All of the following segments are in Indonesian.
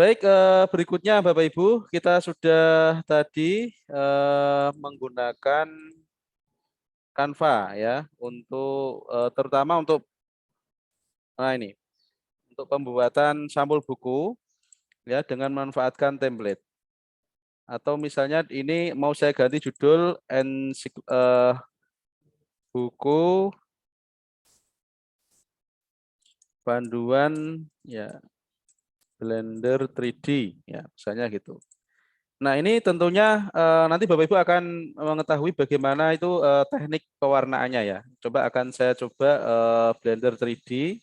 Baik, berikutnya Bapak Ibu, kita sudah tadi menggunakan Canva ya untuk terutama untuk ini untuk pembuatan sampul buku ya dengan memanfaatkan template. Atau misalnya ini mau saya ganti judul buku panduan ya Blender 3D ya misalnya gitu. Nah, ini tentunya nanti Bapak Ibu akan mengetahui bagaimana itu teknik pewarnaannya ya. Saya coba Blender 3D.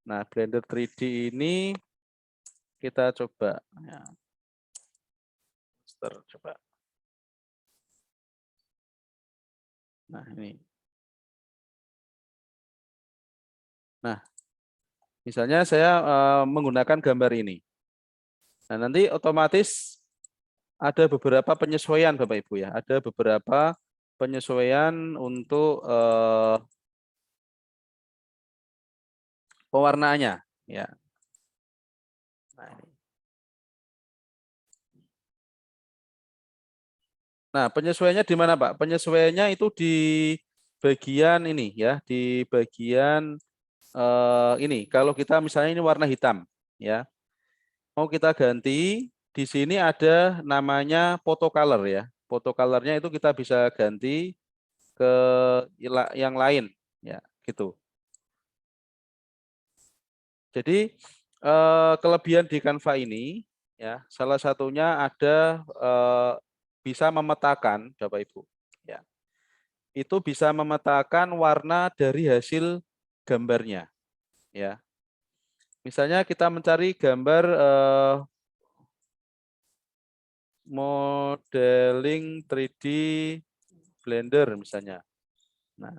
Nah, Blender 3D ini kita coba ya. Coba. Nah, ini. Nah, misalnya saya menggunakan gambar ini. Nah, nanti otomatis ada beberapa penyesuaian Bapak Ibu ya. Ada beberapa penyesuaian untuk pewarnaannya ya. Nah, ini. Nah, penyesuaiannya di mana, Pak? Penyesuaiannya itu di bagian ini ya, di bagian ini. Kalau kita misalnya ini warna hitam ya. Mau kita ganti, di sini ada namanya photo color ya. Photo colornya itu kita bisa ganti ke yang lain ya, gitu. Jadi kelebihan di Canva ini ya, salah satunya ada bisa memetakan Bapak Ibu ya. Itu bisa memetakan warna dari hasil gambarnya ya. Misalnya kita mencari gambar modeling 3D Blender misalnya. Nah,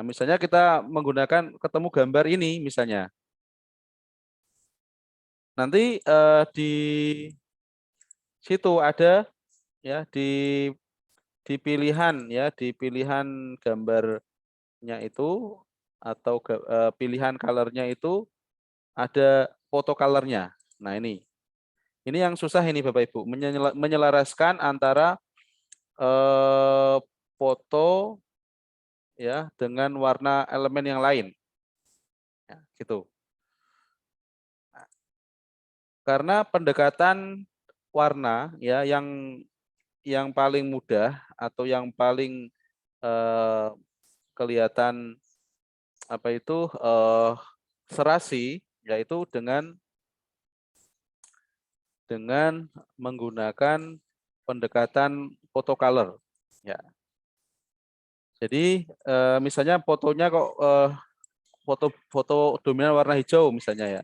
misalnya kita menggunakan ketemu gambar ini misalnya. Nanti di situ ada ya di pilihan ya, di pilihan gambarnya itu atau pilihan colornya itu ada foto colornya. Nah, ini yang susah ini Bapak Ibu, menyelaraskan antara foto ya dengan warna elemen yang lain. Ya, gitu. Nah, karena pendekatan warna ya yang paling mudah atau yang paling kelihatan apa itu serasi yaitu dengan menggunakan pendekatan photo color ya. Jadi misalnya fotonya kok foto dominan warna hijau misalnya ya.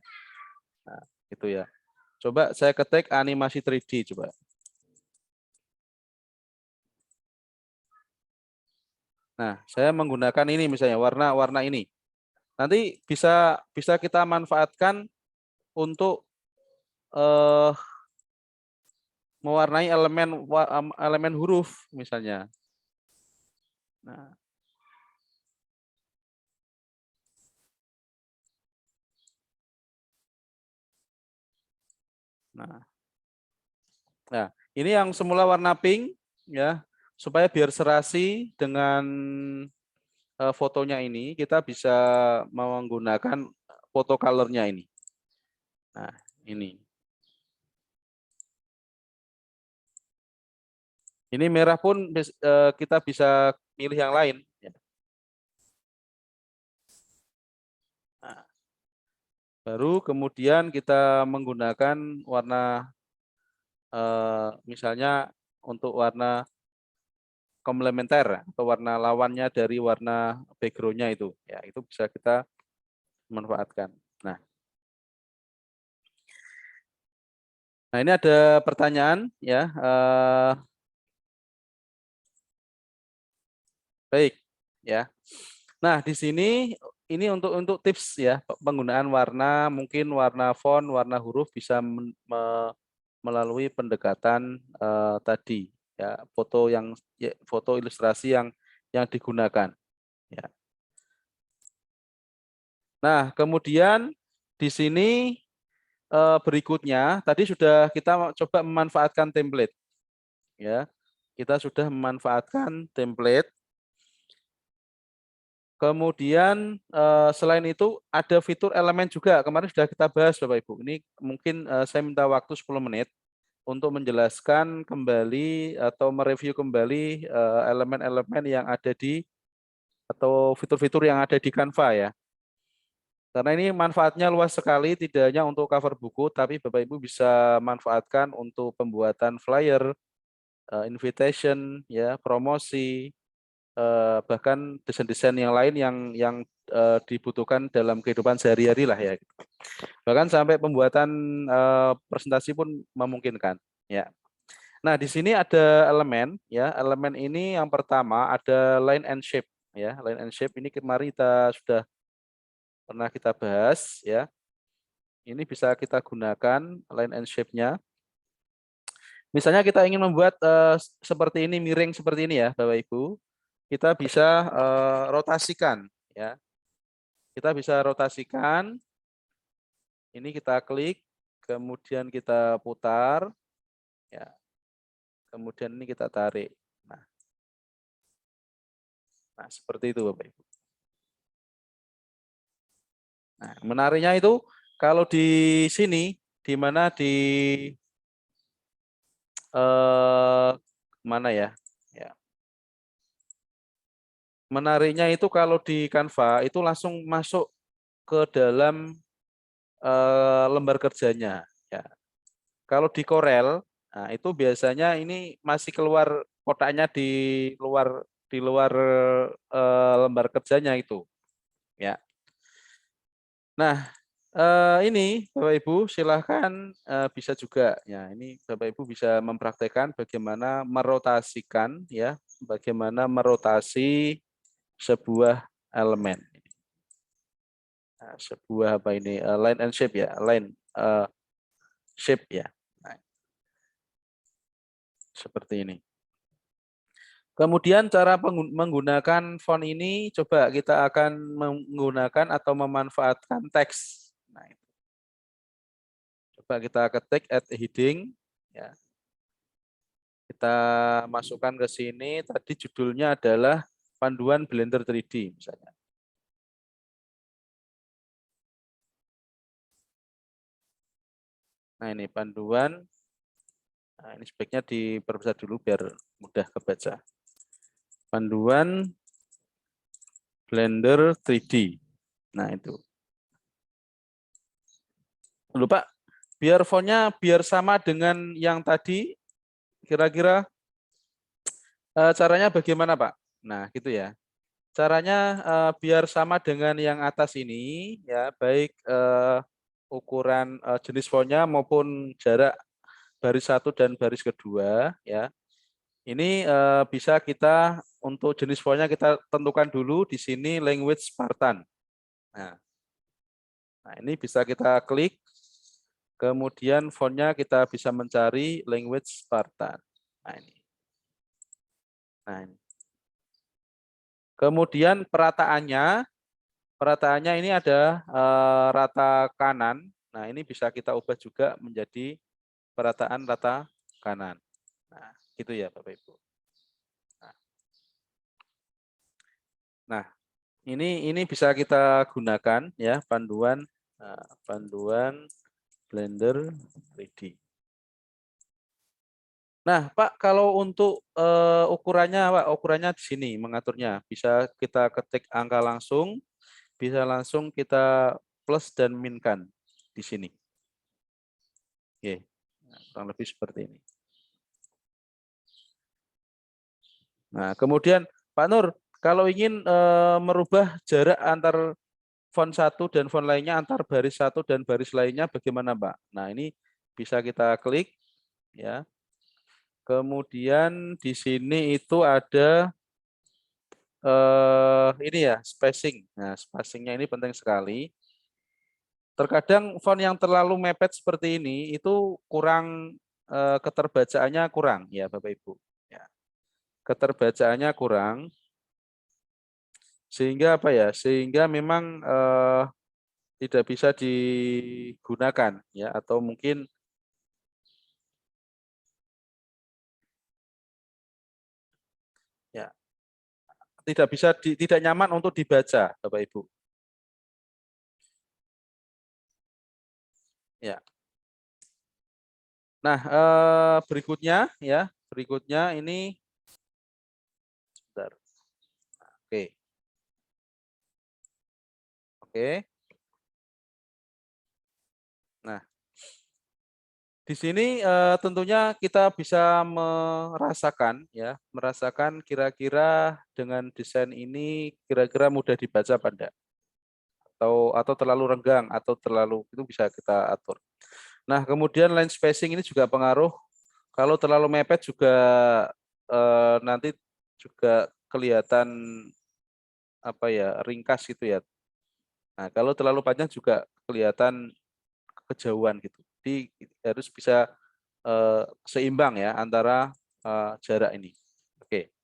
Nah, gitu ya. Coba saya ketik animasi 3D coba. Nah, saya menggunakan ini misalnya warna ini. Nanti bisa kita manfaatkan untuk mewarnai elemen huruf misalnya. Nah, nah, nah, ini yang semula warna pink ya, supaya biar serasi dengan fotonya ini, kita bisa menggunakan foto colornya ini. Nah, ini. Ini merah pun kita bisa pilih yang lain. Ya. Nah, baru kemudian kita menggunakan warna misalnya untuk warna komplementer atau warna lawannya dari warna background-nya itu. Ya, itu bisa kita manfaatkan. Nah, ini ada pertanyaan ya. Baik ya. Nah, di sini ini untuk tips ya penggunaan warna, mungkin warna font, warna huruf bisa melalui pendekatan tadi ya foto ilustrasi yang digunakan ya. Nah, kemudian di sini berikutnya tadi sudah kita coba memanfaatkan template, ya. Kita sudah memanfaatkan template. Kemudian selain itu ada fitur elemen juga. Kemarin sudah kita bahas Bapak Ibu. Ini mungkin saya minta waktu 10 menit untuk menjelaskan kembali atau mereview kembali elemen-elemen yang ada di atau fitur-fitur yang ada di Canva ya. Karena ini manfaatnya luas sekali, tidak hanya untuk cover buku, tapi Bapak Ibu bisa manfaatkan untuk pembuatan flyer, invitation, ya, promosi, bahkan desain-desain yang lain yang dibutuhkan dalam kehidupan sehari-hari lah ya. Bahkan sampai pembuatan presentasi pun memungkinkan. Ya. Nah di sini ada elemen, ya. Elemen ini yang pertama ada line and shape, ya. Line and shape ini kemarin kita sudah pernah kita bahas, ya. Ini bisa kita gunakan line and shape-nya. Misalnya kita ingin membuat seperti ini, miring seperti ini ya, Bapak Ibu. Kita bisa rotasikan, ya. Kita bisa rotasikan. Ini kita klik, kemudian kita putar, ya. Kemudian ini kita tarik. Nah, seperti itu Bapak Ibu. Nah, menariknya itu kalau di sini, di mana di mana ya? Ya. Menariknya itu kalau di Canva itu langsung masuk ke dalam lembar kerjanya. Ya. Kalau di Corel, nah itu biasanya ini masih keluar kotaknya di luar lembar kerjanya itu. Ya. Nah, ini Bapak Ibu silahkan bisa juga ya ini Bapak Ibu bisa mempraktekkan bagaimana merotasikan ya bagaimana merotasi sebuah elemen. Nah, sebuah apa ini line and shape ya line shape ya. Nah, seperti ini. Kemudian cara menggunakan font ini coba kita akan menggunakan atau memanfaatkan teks. Nah, coba kita ketik add heading ya. Kita masukkan ke sini, tadi judulnya adalah panduan Blender 3D misalnya. Nah ini panduan, nah ini sebaiknya diperbesar dulu biar mudah kebaca. Panduan Blender 3D. Nah itu. Lupa, biar fontnya biar sama dengan yang tadi, kira-kira caranya bagaimana Pak? Nah gitu ya. Caranya biar sama dengan yang atas ini, ya baik ukuran jenis fontnya maupun jarak baris satu dan baris kedua, ya. Ini bisa kita untuk jenis fontnya kita tentukan dulu di sini language Spartan. Nah ini bisa kita klik, kemudian fontnya kita bisa mencari language Spartan. Nah ini. Nah ini. Kemudian perataannya ini ada rata kanan. Nah, ini bisa kita ubah juga menjadi perataan rata kanan. Nah, gitu ya Bapak Ibu. Nah, ini bisa kita gunakan ya panduan Blender 3D. Nah, Pak, kalau untuk ukurannya di sini mengaturnya bisa kita ketik angka langsung, bisa langsung kita plus dan minkan di sini. Oke, nah, kurang lebih seperti ini. Nah, kemudian Pak Nur, kalau ingin merubah jarak antar font satu dan font lainnya, antar baris satu dan baris lainnya, bagaimana Pak? Nah, ini bisa kita klik, ya. Kemudian di sini itu ada ini ya spacing. Nah, spacingnya ini penting sekali. Terkadang font yang terlalu mepet seperti ini itu kurang keterbacaannya kurang ya Bapak Ibu. Ya. Keterbacaannya kurang sehingga apa ya? Sehingga memang tidak bisa digunakan ya, atau mungkin ya tidak bisa tidak nyaman untuk dibaca, Bapak Ibu. Ya. Nah, berikutnya ini sebentar. Oke. Oke. Nah, di sini tentunya kita bisa merasakan kira-kira dengan desain ini kira-kira mudah dibaca apa enggak, atau terlalu renggang atau terlalu, itu bisa kita atur. Nah, kemudian line spacing ini juga pengaruh. Kalau terlalu mepet juga nanti juga kelihatan apa ya, ringkas gitu ya. Nah, kalau terlalu panjang juga kelihatan kejauhan gitu. Jadi harus bisa seimbang ya antara jarak ini. Oke.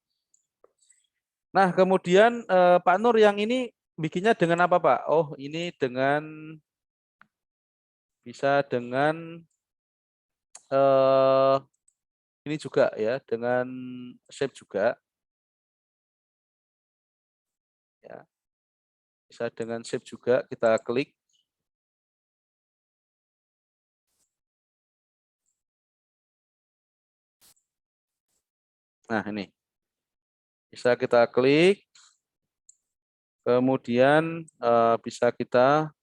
Nah, kemudian Pak Nur yang ini bikinnya dengan apa, Pak? Oh, ini bisa dengan eh, ini juga ya, dengan shape juga ya. Bisa dengan shape juga, kita klik. Nah, ini. Bisa kita klik. Kemudian bisa kita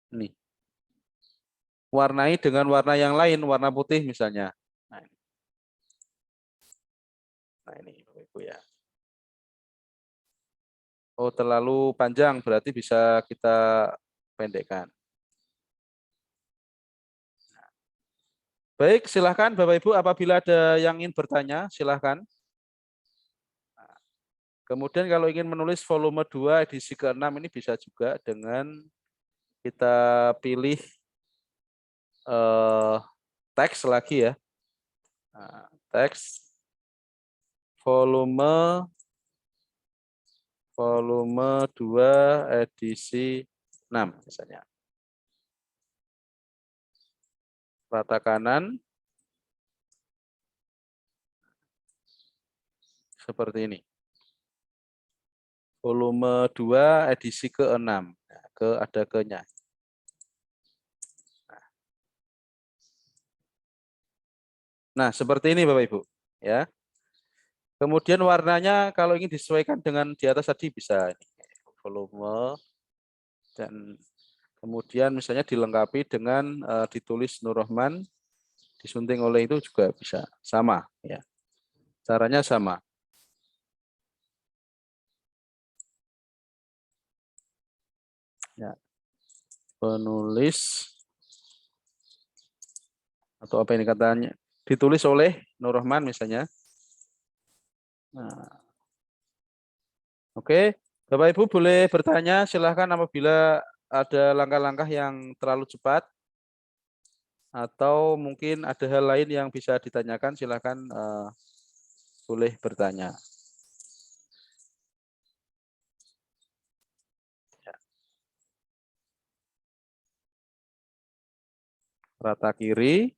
ini warnai dengan warna yang lain, warna putih misalnya. Nah, ini Bapak Ibu ya. Oh, terlalu panjang berarti bisa kita pendekkan. Baik, silahkan Bapak Ibu apabila ada yang ingin bertanya, silahkan. Kemudian kalau ingin menulis volume 2 edisi ke-6 ini bisa juga dengan kita pilih teks lagi ya. Nah, teks volume 2 edisi 6 misalnya. Rata kanan seperti ini. Volume 2 edisi ke-6. Nah, ada ke-nya. Nah, seperti ini Bapak Ibu, ya. Kemudian warnanya kalau ingin disesuaikan dengan di atas tadi bisa ini, volume, dan kemudian misalnya dilengkapi dengan ditulis Nur Rohman, disunting oleh itu juga bisa, sama ya. Caranya sama. Ya. Penulis atau apa ini katanya, ditulis oleh Nur Rohman misalnya. Nah, oke, Bapak Ibu boleh bertanya, silahkan apabila ada langkah-langkah yang terlalu cepat atau mungkin ada hal lain yang bisa ditanyakan, silahkan boleh bertanya. Rata kiri,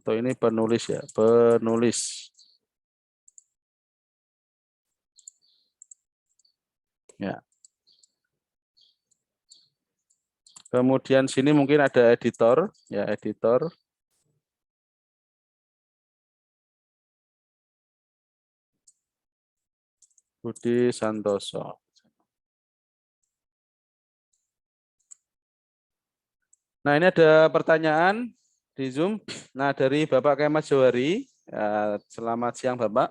atau ini penulis ya, penulis. Ya. Kemudian sini mungkin ada editor, ya editor. Budi Santoso. Nah, ini ada pertanyaan di Zoom. Nah, dari Bapak Kemas Johari. Selamat siang, Bapak.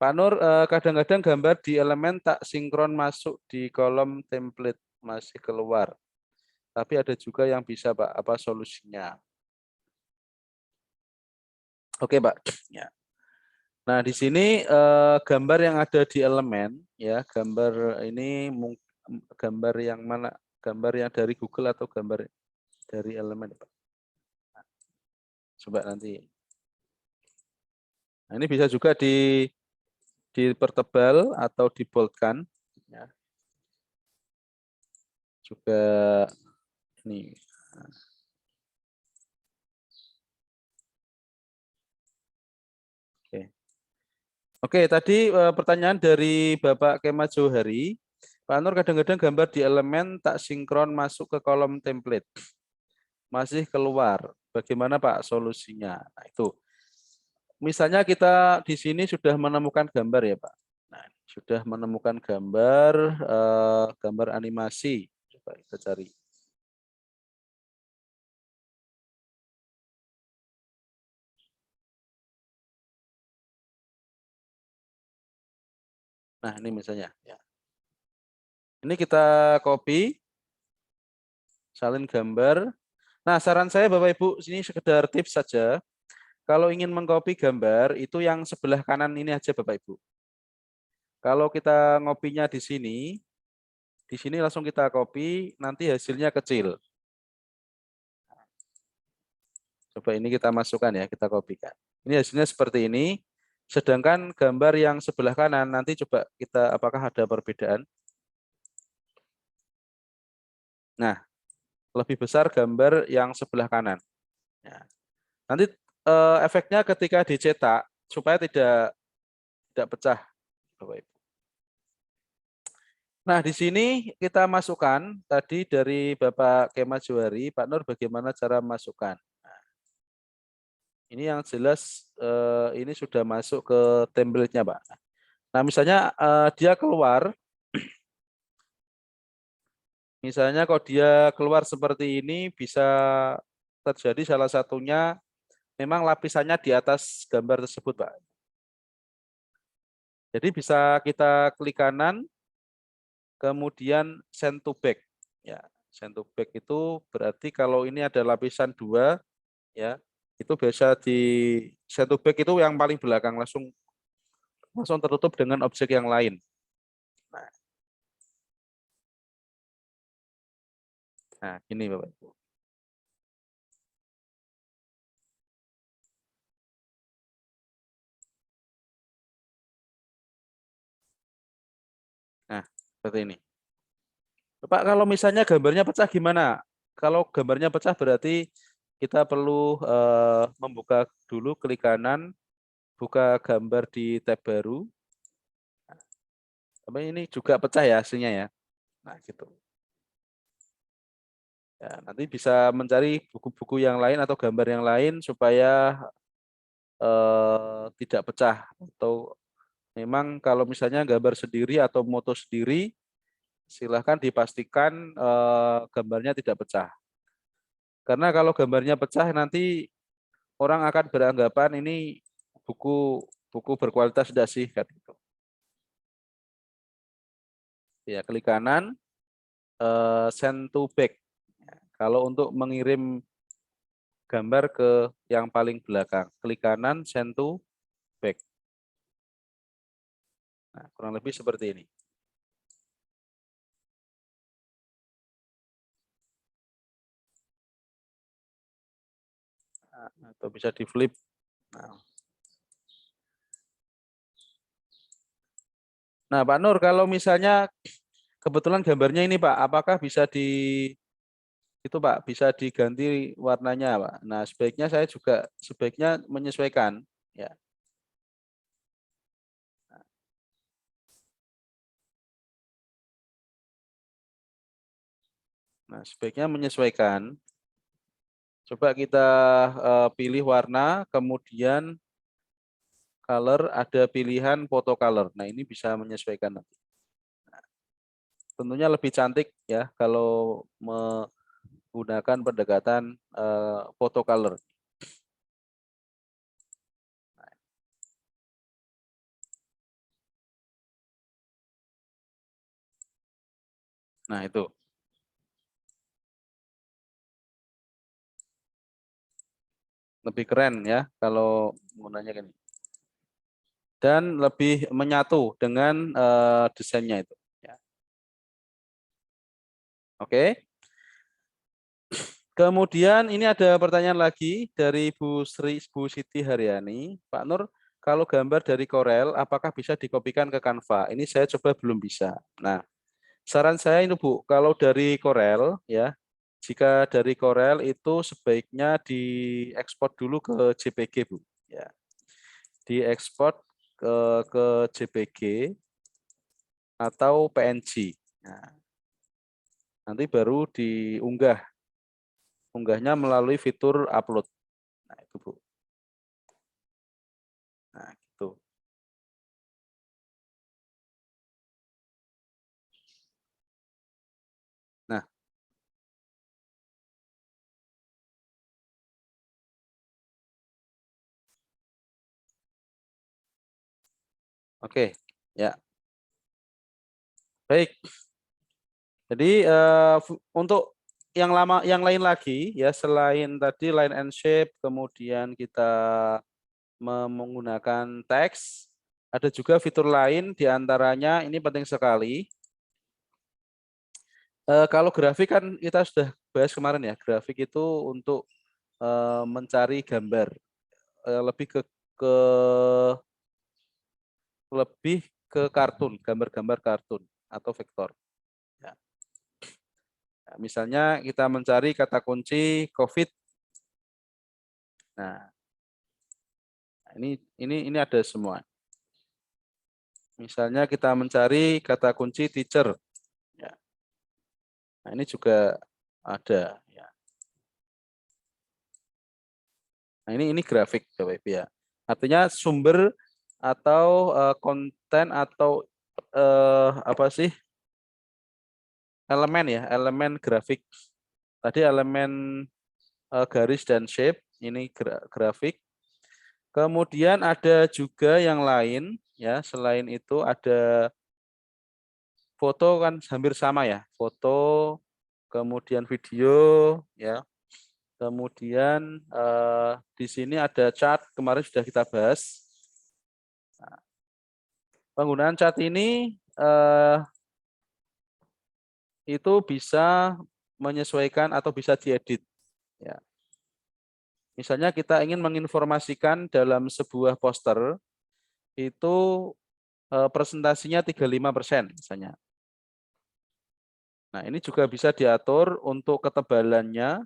Pak Nur, kadang-kadang gambar di elemen tak sinkron masuk di kolom template, masih keluar. Tapi ada juga yang bisa, Pak. Apa solusinya? Oke, Pak. Ya. Nah, di sini gambar yang ada di elemen, ya, gambar ini gambar yang mana? Gambar yang dari Google atau gambar dari elemen, Pak? Coba nanti. Nah, ini bisa juga dipertebal atau diboldkan. Ya. juga ini. Oke. Oke, tadi pertanyaan dari Bapak Kemal Johari. Pak Nur, kadang-kadang gambar di elemen tak sinkron masuk ke kolom template. Masih keluar. Bagaimana Pak solusinya? Nah, itu. Misalnya kita di sini sudah menemukan gambar ya Pak. Nah, sudah menemukan gambar, gambar animasi. Coba kita cari. Nah, ini misalnya. Ya. Ini kita copy, salin gambar. Nah, saran saya Bapak Ibu, sini sekedar tips saja. Kalau ingin mengcopy gambar, itu yang sebelah kanan ini aja Bapak Ibu. Kalau kita ngopinya di sini langsung kita copy, nanti hasilnya kecil. Coba ini kita masukkan ya, kita kopikan. Ini hasilnya seperti ini. Sedangkan gambar yang sebelah kanan, nanti coba kita apakah ada perbedaan. Nah, lebih besar gambar yang sebelah kanan. Ya. Nanti efeknya ketika dicetak, supaya tidak pecah. Bapak Ibu. Nah, di sini kita masukkan tadi dari Bapak Kemal Johari, Pak Nur bagaimana cara masukkan. Ini yang jelas ini sudah masuk ke template-nya, Pak. Nah, misalnya dia keluar, misalnya kalau dia keluar seperti ini bisa terjadi salah satunya memang lapisannya di atas gambar tersebut, Pak. Jadi bisa kita klik kanan, kemudian send to back. Ya, send to back itu berarti kalau ini ada lapisan 2, ya, itu biasa di send to back itu yang paling belakang langsung tertutup dengan objek yang lain. Nah, gini Bapak Ibu. Nah, seperti ini. Pak, kalau misalnya gambarnya pecah gimana? Kalau gambarnya pecah berarti kita perlu membuka dulu, klik kanan, buka gambar di tab baru. Tapi ini juga pecah ya hasilnya ya. Nah, gitu. Ya, nanti bisa mencari buku-buku yang lain atau gambar yang lain supaya tidak pecah. Atau memang kalau misalnya gambar sendiri atau moto sendiri, silahkan dipastikan gambarnya tidak pecah. Karena kalau gambarnya pecah nanti orang akan beranggapan ini buku berkualitas tidak sih, kan gitu. Ya, klik kanan, send to back. Kalau untuk mengirim gambar ke yang paling belakang, klik kanan, send to back. Nah, kurang lebih seperti ini. Nah, atau bisa di flip. Nah, Pak Nur, kalau misalnya kebetulan gambarnya ini Pak, apakah bisa itu Pak, bisa diganti warnanya Pak? Nah, sebaiknya saya juga sebaiknya menyesuaikan. Ya. Nah, sebaiknya menyesuaikan. Coba kita pilih warna, kemudian color, ada pilihan photo color. Nah, ini bisa menyesuaikan nanti. Nah, tentunya lebih cantik ya kalau menggunakan pendekatan photo color. Nah, itu. Lebih keren ya kalau menggunakannya gini. Dan lebih menyatu dengan desainnya itu. Ya. Oke. Kemudian ini ada pertanyaan lagi dari Bu Siti Haryani. Pak Nur, kalau gambar dari Corel, apakah bisa dikopikan ke Canva? Ini saya coba belum bisa. Nah, Saran saya ini Bu, kalau dari Corel ya, jika dari Corel itu sebaiknya diekspor dulu ke JPG Bu. Ya, diekspor ke JPG atau PNG. Nah, nanti baru diunggah. Unggahnya melalui fitur upload. Nah, itu Bu. Nah, gitu. Nah, oke. Ya, baik. Jadi untuk yang lama, yang lain lagi ya selain tadi line and shape, kemudian kita menggunakan teks, ada juga fitur lain diantaranya ini penting sekali. Kalau grafik kan kita sudah bahas kemarin ya, grafik itu untuk mencari gambar, lebih ke lebih ke kartun, gambar-gambar kartun atau vektor. Ya. Nah, misalnya kita mencari kata kunci COVID. Nah, ini ada semua. Misalnya kita mencari kata kunci teacher. Ya. Nah, ini juga ada. Ya. Nah, ini grafik Bapak Ibu ya. Artinya sumber atau konten atau apa sih? Elemen ya, elemen grafik. Tadi elemen garis dan shape, ini grafik. Kemudian ada juga yang lain ya, selain itu ada foto kan hampir sama ya. Foto, kemudian video ya. Kemudian di sini ada chart, kemarin sudah kita bahas. Nah, penggunaan chart ini itu bisa menyesuaikan atau bisa diedit. Ya. Misalnya kita ingin menginformasikan dalam sebuah poster itu presentasinya 35% misalnya. Nah, ini juga bisa diatur untuk ketebalannya,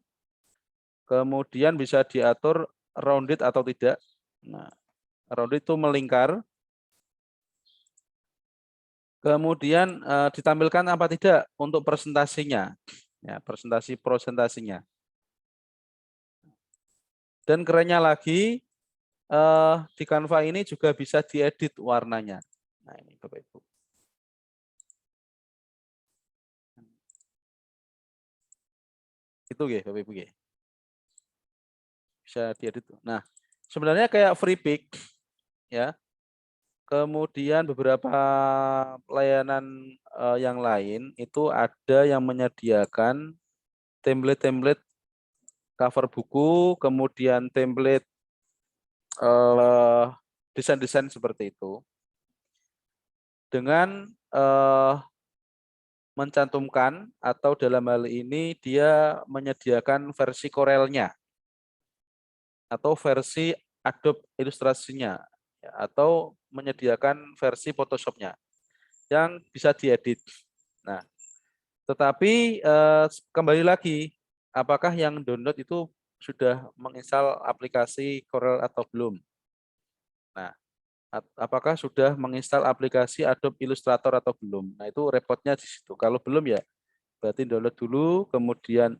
kemudian bisa diatur rounded atau tidak. Nah, rounded itu melingkar. Kemudian ditampilkan apa tidak untuk presentasinya. Ya, presentasinya. Dan kerennya lagi di Canva ini juga bisa diedit warnanya. Nah, ini Bapak Ibu. Itu ya Bapak Ibu ya. Bisa diedit. Nah, sebenarnya kayak free pick ya. Kemudian beberapa layanan yang lain itu ada yang menyediakan template-template cover buku, kemudian template desain-desain seperti itu dengan mencantumkan atau dalam hal ini dia menyediakan versi Corelnya atau versi Adobe Illustrasinya ya, atau menyediakan versi Photoshopnya yang bisa diedit. Nah, tetapi kembali lagi, apakah yang download itu sudah menginstal aplikasi Corel atau belum? Nah, apakah sudah menginstal aplikasi Adobe Illustrator atau belum? Nah, itu repotnya di situ. Kalau belum ya berarti download dulu, kemudian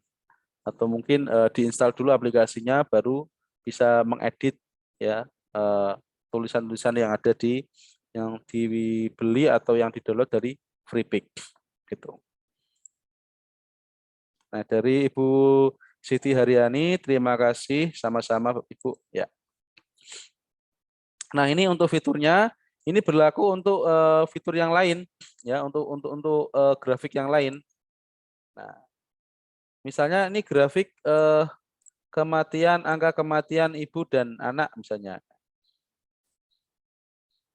atau mungkin diinstal dulu aplikasinya, baru bisa mengedit ya tulisan-tulisan yang ada yang dibeli atau yang di-download dari Freepik gitu. Nah, dari Ibu Siti Haryani, terima kasih sama-sama Ibu ya. Nah, ini untuk fiturnya, ini berlaku untuk fitur yang lain ya, untuk grafik yang lain. Nah, misalnya ini grafik angka kematian ibu dan anak misalnya.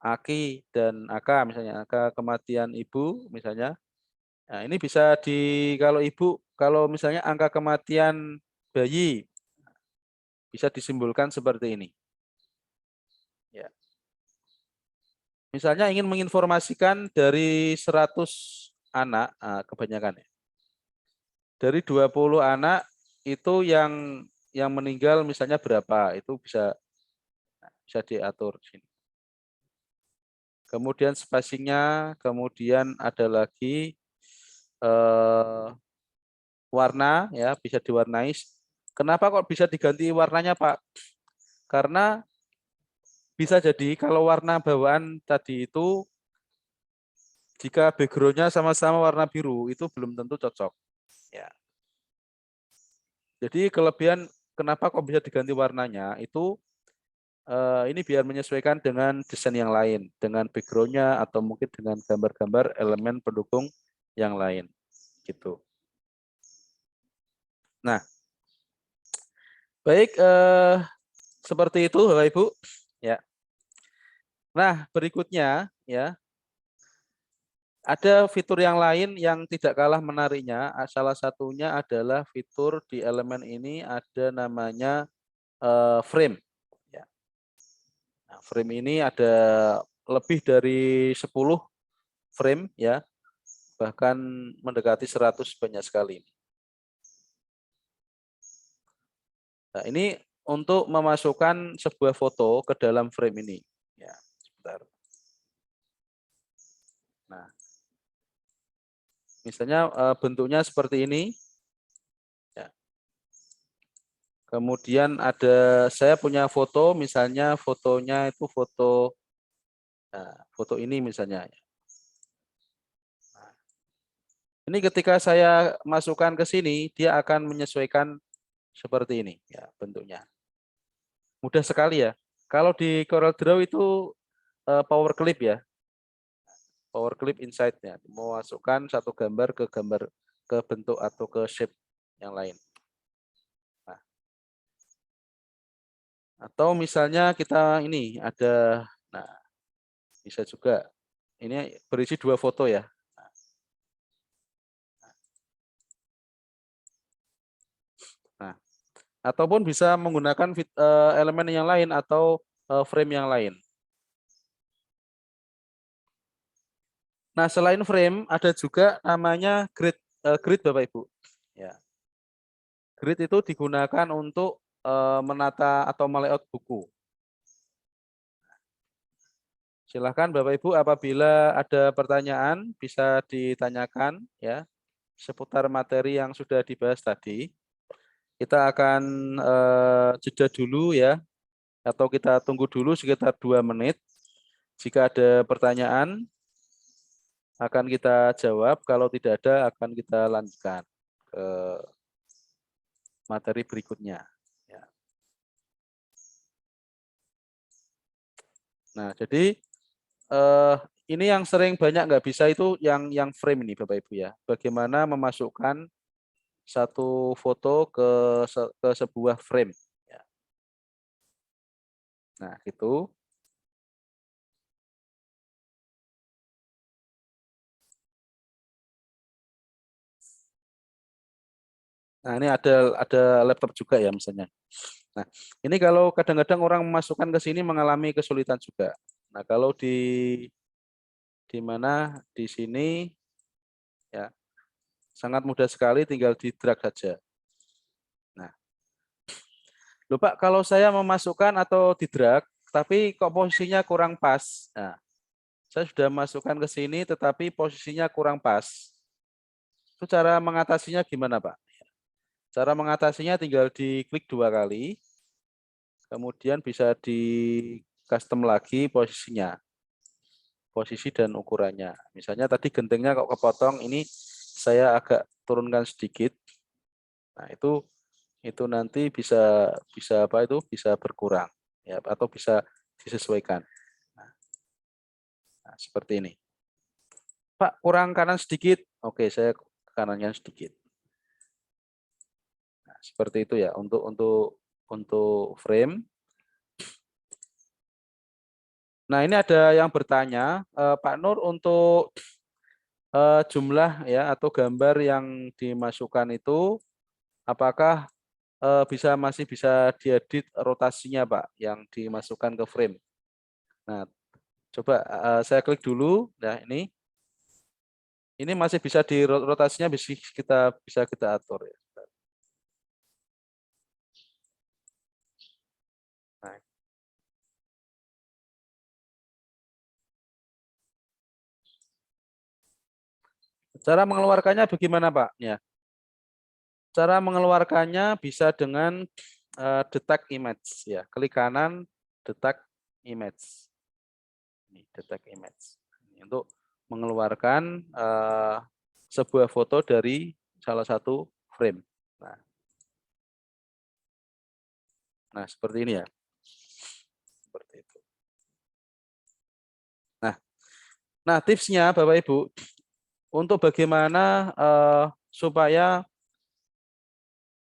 Aki dan AK misalnya, angka kematian ibu misalnya. Nah, ini bisa kalau ibu, kalau misalnya angka kematian bayi bisa disimbolkan seperti ini. Ya. Misalnya ingin menginformasikan dari 100 anak, kebanyakan ya. Dari 20 anak itu yang meninggal misalnya berapa, itu bisa diatur di sini. Kemudian spacingnya, kemudian ada lagi warna ya, bisa diwarnai. Kenapa kok bisa diganti warnanya, Pak? Karena bisa jadi kalau warna bawaan tadi itu jika background-nya sama-sama warna biru itu belum tentu cocok. Ya. Jadi kelebihan kenapa kok bisa diganti warnanya itu ini biar menyesuaikan dengan desain yang lain, dengan background-nya atau mungkin dengan gambar-gambar elemen pendukung yang lain, gitu. Nah, baik seperti itu, Bapak Ibu. Ya. Nah, berikutnya ya ada fitur yang lain yang tidak kalah menariknya. Salah satunya adalah fitur di elemen ini ada namanya frame. Ya. Nah, frame ini ada lebih dari 10 frame ya, bahkan mendekati 100 banyak sekali. Nah, ini untuk memasukkan sebuah foto ke dalam frame ini. Ya, sebentar. Nah, misalnya bentuknya seperti ini. Ya. Kemudian saya punya foto, misalnya fotonya itu foto, nah, foto ini misalnya. Nah, ini ketika saya masukkan ke sini, dia akan menyesuaikan seperti ini, ya bentuknya. Mudah sekali ya. Kalau di Corel Draw itu power clip ya, power clip insight-nya, memasukkan satu gambar ke bentuk atau ke shape yang lain. Nah, atau misalnya kita ini ada, nah bisa juga ini berisi 2 foto ya. Nah, ataupun bisa menggunakan elemen yang lain atau frame yang lain. Nah, selain frame ada juga namanya grid, grid Bapak Ibu. Ya. Grid itu digunakan untuk menata atau melayout buku. Silahkan Bapak Ibu apabila ada pertanyaan bisa ditanyakan ya seputar materi yang sudah dibahas tadi. Kita akan jeda dulu ya atau kita tunggu dulu sekitar 2 menit. Jika ada pertanyaan akan kita jawab, kalau tidak ada akan kita lanjutkan ke materi berikutnya. Ya. Nah, jadi ini yang sering banyak nggak bisa itu yang frame ini Bapak Ibu ya. Bagaimana memasukkan satu foto ke sebuah frame. Ya. Nah, gitu. Nah, ini ada laptop juga ya misalnya. Nah, ini kalau kadang-kadang orang memasukkan ke sini mengalami kesulitan juga. Nah, kalau di mana di sini ya sangat mudah sekali, tinggal di drag saja. Nah, loh Pak, kalau saya memasukkan atau di drag, tapi kok posisinya kurang pas. Nah, saya sudah masukkan ke sini, tetapi posisinya kurang pas. Itu cara mengatasinya gimana Pak? Cara mengatasinya tinggal diklik 2 kali, kemudian bisa di custom lagi posisinya, posisi dan ukurannya. Misalnya tadi gentengnya kok kepotong, ini saya agak turunkan sedikit. Nah, itu nanti bisa apa itu bisa berkurang ya atau bisa disesuaikan. Nah, seperti ini. Pak, kurang kanan sedikit. Oke, saya kanannya sedikit. Nah, seperti itu ya untuk frame. Nah, ini ada yang bertanya, Pak Nur, untuk jumlah ya atau gambar yang dimasukkan itu apakah masih bisa diedit rotasinya Pak yang dimasukkan ke frame. Nah, coba saya klik dulu. Nah, Ini masih bisa di rotasinya bisa kita atur ya. Nah, cara mengeluarkannya bagaimana, Pak? Ya. Cara mengeluarkannya bisa dengan detect image ya. Klik kanan detect image. Ini detect image. Ini untuk mengeluarkan sebuah foto dari salah satu frame. Nah, seperti ini ya. Seperti itu. Nah, tipsnya Bapak Ibu untuk bagaimana supaya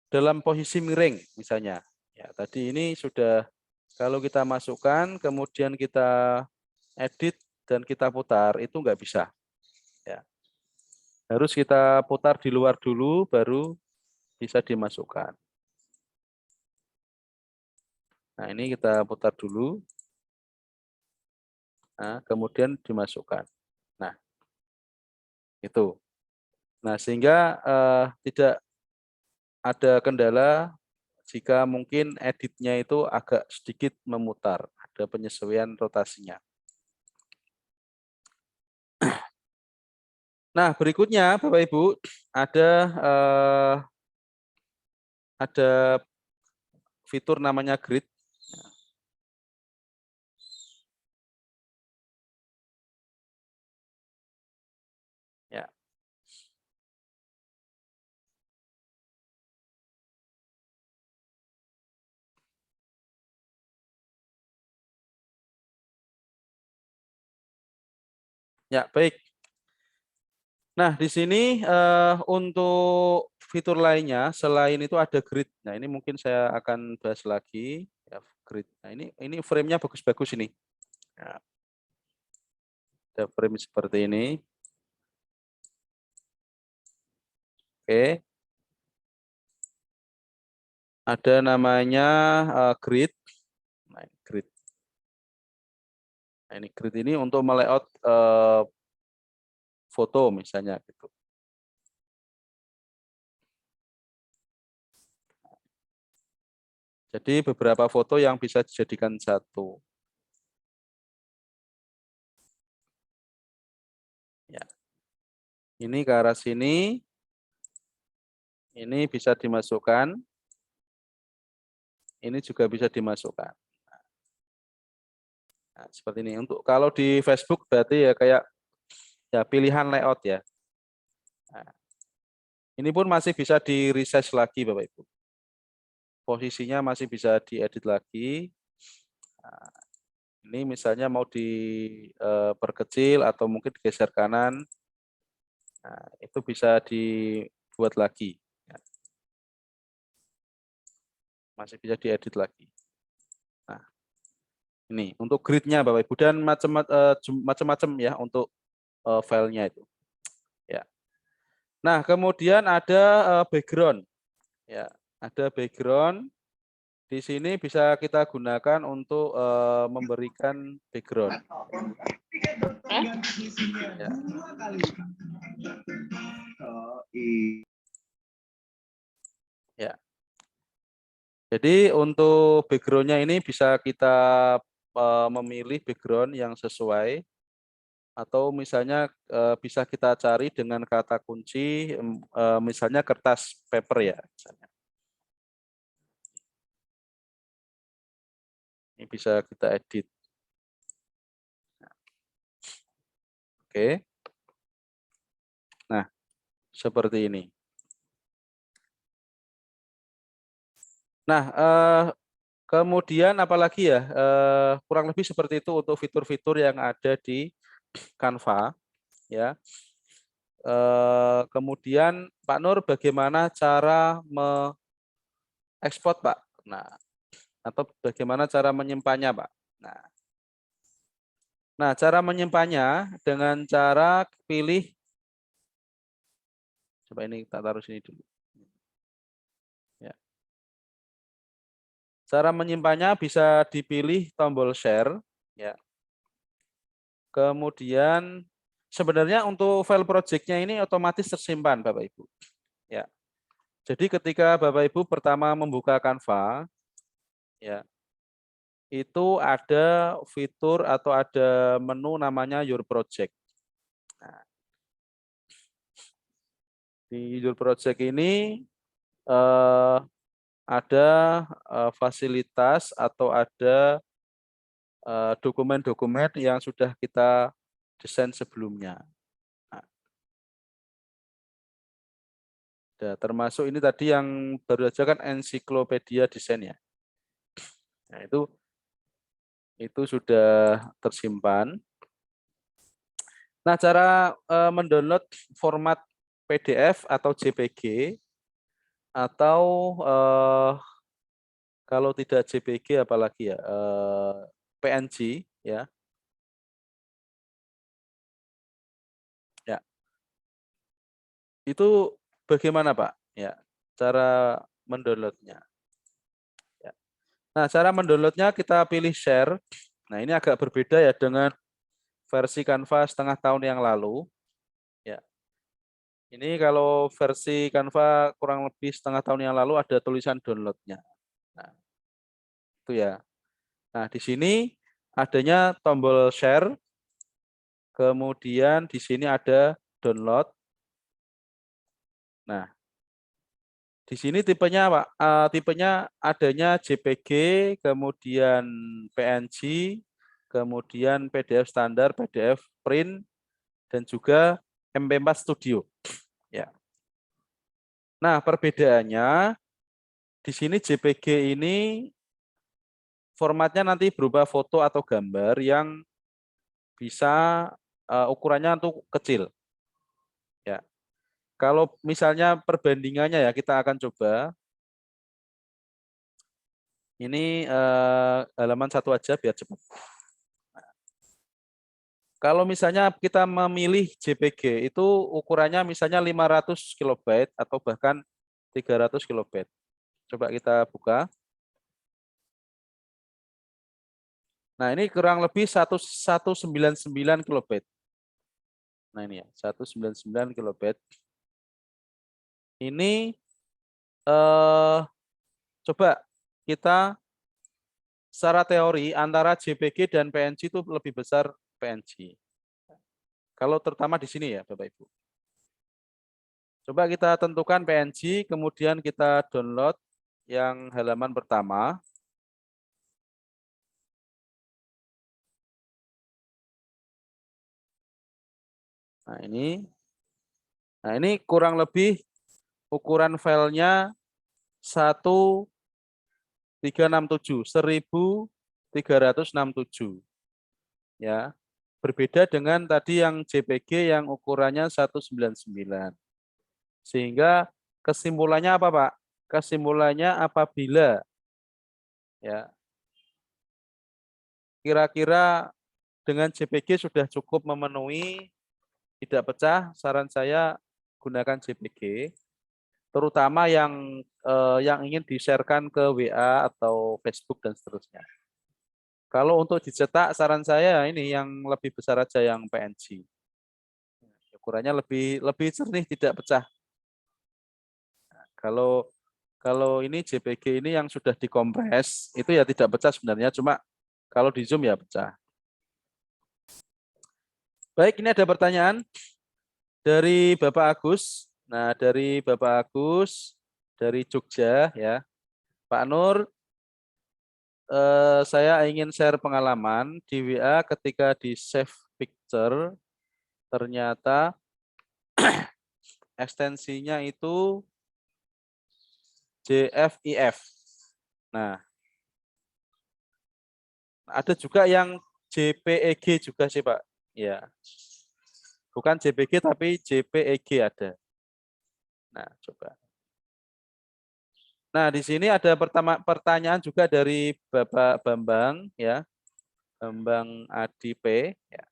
dalam posisi miring misalnya. Ya, tadi ini sudah kalau kita masukkan kemudian kita edit dan kita putar itu nggak bisa. Ya. Harus kita putar di luar dulu baru bisa dimasukkan. Nah, ini kita putar dulu. Nah, kemudian dimasukkan. Nah, itu. Nah, sehingga tidak ada kendala jika mungkin editnya itu agak sedikit memutar, ada penyesuaian rotasinya. Nah, berikutnya Bapak Ibu ada fitur namanya grid. Ya. Ya, baik. Nah, di sini untuk fitur lainnya selain itu ada grid. Nah, ini mungkin saya akan bahas lagi ya, grid. Nah, ini frame-nya bagus-bagus ini. Ya, ada frame seperti ini. Oke. Ada namanya grid. Nah, ini grid. Nah, ini grid ini untuk melayout foto misalnya gitu. Jadi beberapa foto yang bisa dijadikan satu. Ya. Ini ke arah sini. Ini bisa dimasukkan. Ini juga bisa dimasukkan. Nah, seperti ini. Untuk kalau di Facebook berarti ya kayak ya pilihan layout ya. Nah, ini pun masih bisa di resize lagi Bapak Ibu. Posisinya masih bisa diedit lagi. Nah, ini misalnya mau diperkecil atau mungkin digeser kanan. Nah, itu bisa dibuat lagi. Masih bisa diedit lagi. Nah, ini untuk gridnya Bapak Ibu dan macam-macam ya untuk filenya itu. Ya. Nah, kemudian ada background. Ya, ada background. Di sini bisa kita gunakan untuk memberikan background. Ya. Ya. Jadi untuk background-nya ini bisa kita memilih background yang sesuai atau misalnya bisa kita cari dengan kata kunci misalnya kertas paper ya misalnya. Ini bisa kita edit. Oke. Nah, seperti ini. Nah, kemudian apalagi ya, kurang lebih seperti itu untuk fitur-fitur yang ada di Canva, ya. Kemudian Pak Nur, bagaimana cara mengekspor, Pak? Nah, atau bagaimana cara menyimpannya, Pak? Nah, cara menyimpannya dengan cara pilih, coba ini kita taruh sini dulu. Ya. Cara menyimpannya bisa dipilih tombol share, ya. Kemudian sebenarnya untuk file project-nya ini otomatis tersimpan Bapak Ibu. Ya. Jadi ketika Bapak Ibu pertama membuka Canva, ya, itu ada fitur atau ada menu namanya Your Project. Nah, di Your Project ini ada fasilitas atau ada dokumen-dokumen yang sudah kita desain sebelumnya. Nah, termasuk ini tadi yang baru saja kan ensiklopedia desain ya. Nah, itu sudah tersimpan. Nah, cara mendownload format PDF atau JPG atau kalau tidak JPG apalagi ya PNG ya. Ya. Itu bagaimana, Pak? Ya, cara mendownloadnya. Ya. Nah, cara mendownloadnya kita pilih share. Nah, ini agak berbeda ya dengan versi Canva setengah tahun yang lalu. Ya. Ini kalau versi Canva kurang lebih setengah tahun yang lalu ada tulisan downloadnya. Nah, itu ya. Nah, di sini adanya tombol share, kemudian di sini ada download. Nah, di sini tipenya apa? Tipenya adanya JPG, kemudian PNG, kemudian PDF standar, PDF print, dan juga MP4 Studio. Ya. Nah, perbedaannya di sini JPG ini formatnya nanti berupa foto atau gambar yang bisa ukurannya untuk kecil. Ya. Kalau misalnya perbandingannya ya kita akan coba. Ini halaman satu aja biar cepat. Kalau misalnya kita memilih JPG itu ukurannya misalnya 500 kilobyte atau bahkan 300 kilobyte. Coba kita buka. Nah, ini kurang lebih 199 kilobyte. Nah, ini ya, 199 kilobyte. Ini coba kita secara teori antara JPG dan PNG itu lebih besar PNG. Kalau terutama di sini ya, Bapak Ibu. Coba kita tentukan PNG, kemudian kita download yang halaman pertama. Nah, ini kurang lebih ukuran filenya 1367. Ya. Berbeda dengan tadi yang JPG yang ukurannya 199. Sehingga kesimpulannya apa, Pak? Kesimpulannya apabila ya kira-kira dengan JPG sudah cukup memenuhi, tidak pecah, saran saya gunakan JPG, terutama yang ingin di-sharekan ke WA atau Facebook dan seterusnya. Kalau untuk dicetak, saran saya ini yang lebih besar aja yang PNG. Ukurannya lebih jernih, tidak pecah. Kalau ini JPG ini yang sudah dikompres, itu ya tidak pecah sebenarnya, cuma kalau di Zoom ya pecah. Baik, ini ada pertanyaan dari Bapak Agus. Nah, dari Bapak Agus dari Jogja ya. Pak Nur, saya ingin share pengalaman di WA ketika di save picture ternyata ekstensinya itu JFIF. Nah, ada juga yang JPEG juga sih, Pak. Ya. Bukan JPG tapi JPEG ada. Nah, coba. Nah, di sini ada pertanyaan juga dari Bapak Bambang ya. Bambang Adi P. Ya.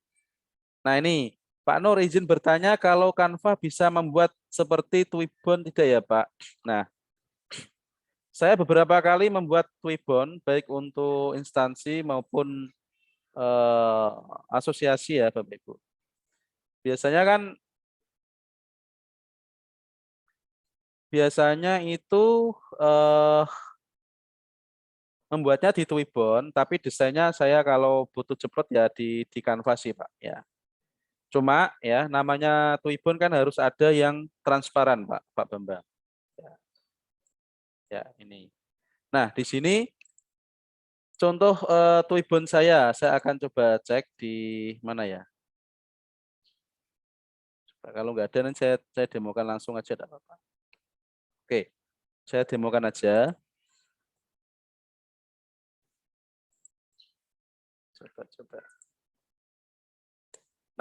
Nah, ini Pak Nur izin bertanya kalau Canva bisa membuat seperti Twibbon tidak ya, Pak? Nah, saya beberapa kali membuat Twibbon baik untuk instansi maupun asosiasi ya, Bapak Ibu. biasanya itu membuatnya di Twibbon, tapi desainnya saya kalau butuh cepat ya di Canva sih Pak. Ya. Cuma ya namanya Twibbon kan harus ada yang transparan Pak Bambang. Ya, ya ini. Nah di sini contoh Twibbon saya akan coba cek di mana ya. Kalau nggak ada nanti saya demokan langsung aja, tidak apa-apa. Oke, saya demokan aja. Coba.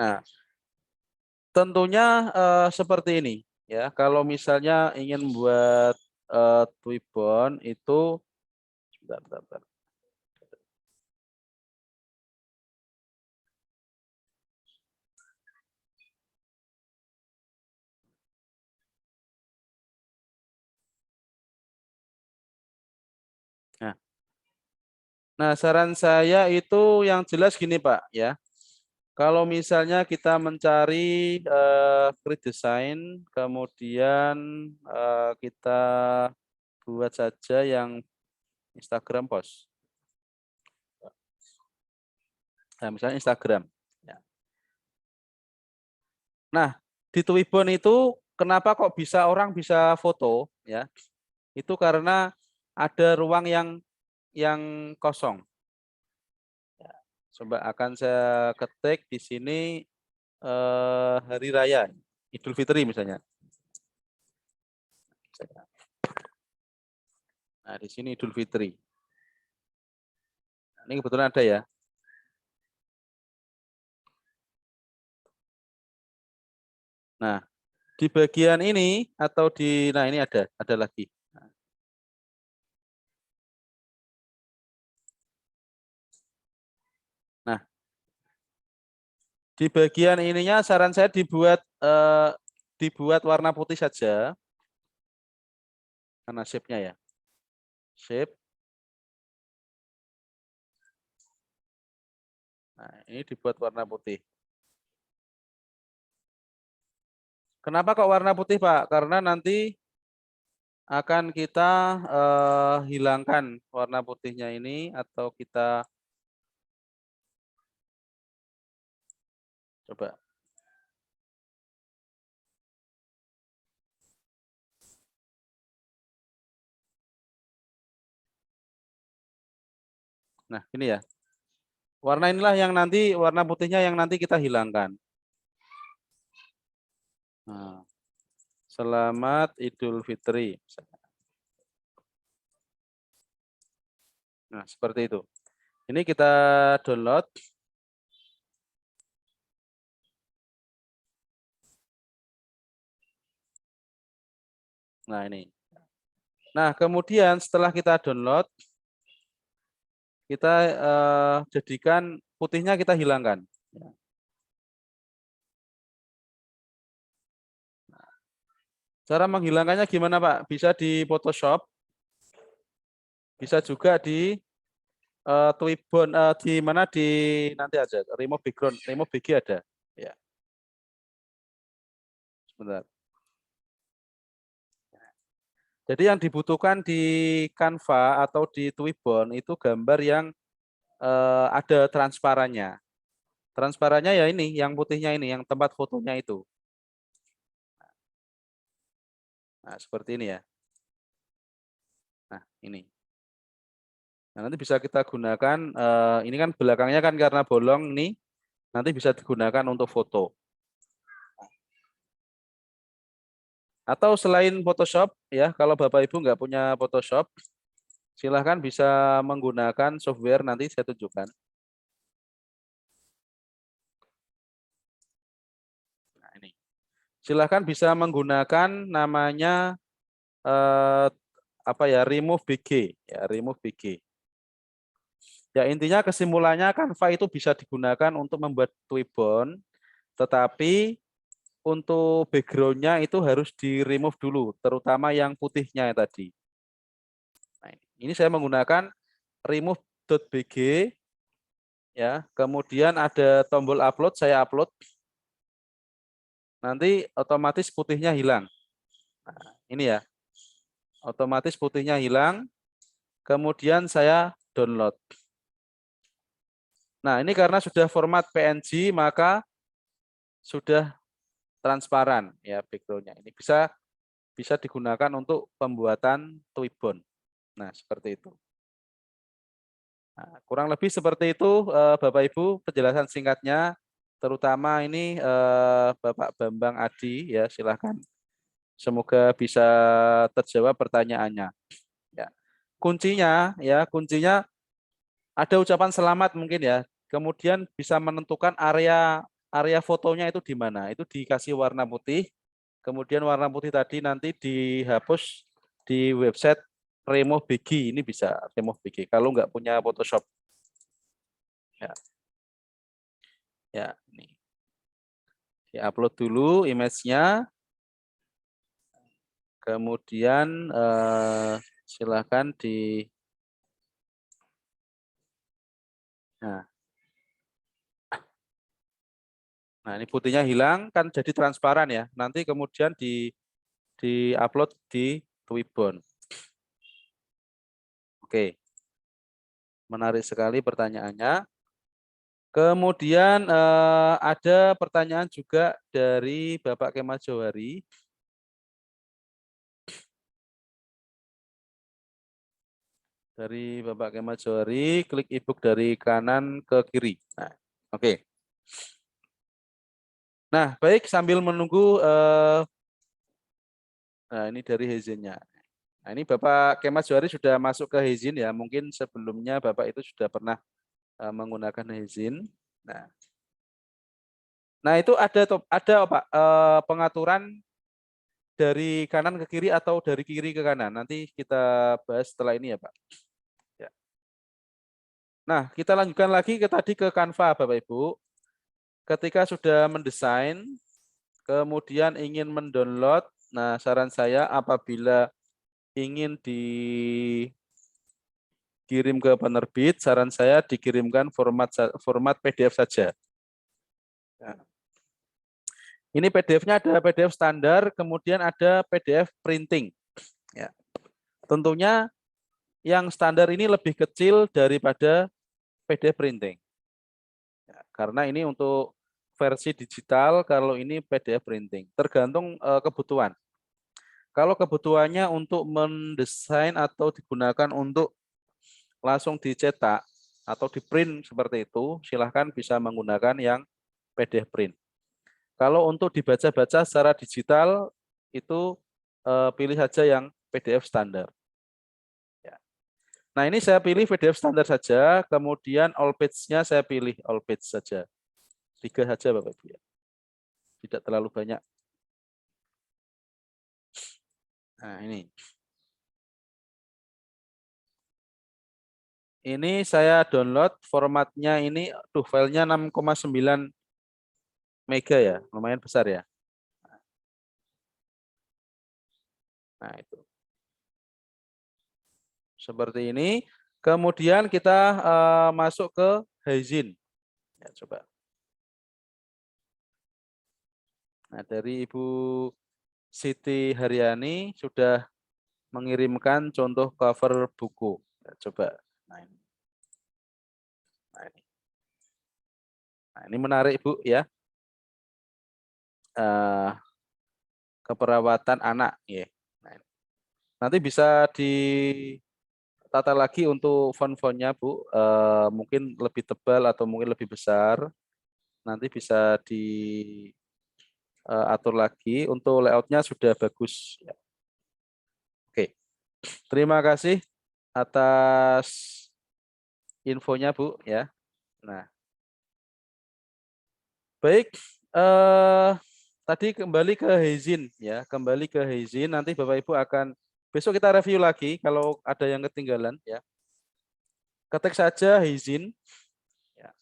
Nah, tentunya seperti ini ya. Kalau misalnya ingin buat Twibbon itu, bentar. Nah, saran saya itu yang jelas gini Pak ya. Kalau misalnya kita mencari free design, kemudian kita buat saja yang Instagram post. Nah, misalnya Instagram. Ya. Nah, di Twibbon itu kenapa kok bisa orang bisa foto ya? Itu karena ada ruang yang kosong. Ya. Coba akan saya ketik di sini hari raya Idul Fitri misalnya. Nah, di sini Idul Fitri. Ini kebetulan ada ya. Nah, di bagian ini atau nah ini ada lagi. Nah, di bagian ininya saran saya dibuat warna putih saja. Karena shape-nya ya. Shape. Nah, ini dibuat warna putih. Kenapa kok warna putih, Pak? Karena nanti akan kita hilangkan warna putihnya ini atau kita coba. Nah, ini ya. Warna inilah yang nanti, warna putihnya yang nanti kita hilangkan. Nah, Selamat Idul Fitri. Nah, seperti itu. Ini kita download. Nah, ini. Nah, kemudian setelah kita download, kita jadikan putihnya kita hilangkan. Cara menghilangkannya gimana, Pak? Bisa di Photoshop, bisa juga di Twibbon, di mana di nanti aja remove background, remove BG ada. Ya, sebentar. Jadi yang dibutuhkan di Canva atau di Twibbon itu gambar yang ada transparannya. Transparannya ya ini, yang putihnya ini, yang tempat fotonya itu. Nah, seperti ini ya. Nah, ini. Nah, nanti bisa kita gunakan, ini kan belakangnya kan karena bolong nih, nanti bisa digunakan untuk foto. Atau selain Photoshop, ya kalau Bapak Ibu nggak punya Photoshop, silahkan bisa menggunakan software nanti saya tunjukkan. Nah, ini. Silahkan bisa menggunakan namanya apa ya, remove BG, ya remove BG. Ya intinya kesimpulannya Canva itu bisa digunakan untuk membuat Twibbon, tetapi untuk background-nya itu harus di remove dulu, terutama yang putihnya tadi. Nah, ini saya menggunakan remove.bg, ya. Kemudian ada tombol upload, saya upload. nanti otomatis putihnya hilang. Nah, ini ya, otomatis putihnya hilang. Kemudian saya download. Nah, ini karena sudah format PNG, maka sudah transparan ya background-nya. Ini bisa digunakan untuk pembuatan Twibbon. Nah, seperti itu. Nah, kurang lebih seperti itu Bapak Ibu penjelasan singkatnya, terutama ini Bapak Bambang Adi ya, silahkan. Semoga bisa terjawab pertanyaannya. Ya. Kuncinya ada ucapan selamat mungkin ya. Kemudian bisa menentukan area fotonya itu di mana. Itu dikasih warna putih. Kemudian warna putih tadi nanti dihapus di website Remove BG. Ini bisa Remove BG kalau nggak punya Photoshop. Ya, ya ini. Di-upload dulu image-nya. Kemudian silakan di Nah, ini putihnya hilang kan jadi transparan ya. Nanti kemudian di-upload di Twibbon. Oke. Menarik sekali pertanyaannya. Kemudian ada pertanyaan juga dari Bapak Kemal Johari. Dari Bapak Kemal Johari, klik ebook dari kanan ke kiri. Nah, oke. Nah, baik sambil menunggu nah ini dari Hezinnya. Nah, ini Bapak Kemal Johari sudah masuk ke Hezin ya. Mungkin sebelumnya Bapak itu sudah pernah menggunakan Hezin. Nah, itu ada Pak pengaturan dari kanan ke kiri atau dari kiri ke kanan. Nanti kita bahas setelah ini ya, Pak. Ya. Nah, kita lanjutkan lagi tadi ke Canva, Bapak Ibu. Ketika sudah mendesain, kemudian ingin mendownload, nah saran saya apabila ingin dikirim ke penerbit, saran saya dikirimkan format PDF saja. Nah, ini PDF-nya ada PDF standar, kemudian ada PDF printing. Ya. Tentunya yang standar ini lebih kecil daripada PDF printing. Ya, karena ini untuk versi digital, kalau ini PDF printing. Tergantung kebutuhan. Kalau kebutuhannya untuk mendesain atau digunakan untuk langsung dicetak atau di print seperti itu, silahkan bisa menggunakan yang PDF print. Kalau untuk dibaca-baca secara digital, itu pilih saja yang PDF standar. Ya. Nah ini saya pilih PDF standar saja, kemudian all page-nya saya pilih all page saja. 3 saja Bapak Ibu ya. Tidak terlalu banyak. Nah ini. Ini saya download formatnya ini, filenya 6,9 mega ya, lumayan besar ya. Nah itu. Seperti ini. Kemudian kita masuk ke Hezin. Ya, coba. Nah dari Ibu Siti Haryani sudah mengirimkan contoh cover buku. Ya, coba. Nah ini. Nah, ini. Nah, ini menarik Bu ya. Keperawatan anak ya. Nah, nanti bisa ditata lagi untuk font-fontnya Bu. Mungkin lebih tebal atau mungkin lebih besar. Nanti bisa diatur lagi. Untuk layoutnya sudah bagus. Ya. Oke, terima kasih atas infonya Bu ya. Nah, baik. Tadi kembali ke Hezin ya, kembali ke Hezin. Nanti Bapak Ibu akan besok kita review lagi kalau ada yang ketinggalan ya. Ketik saja Hezin. Ya.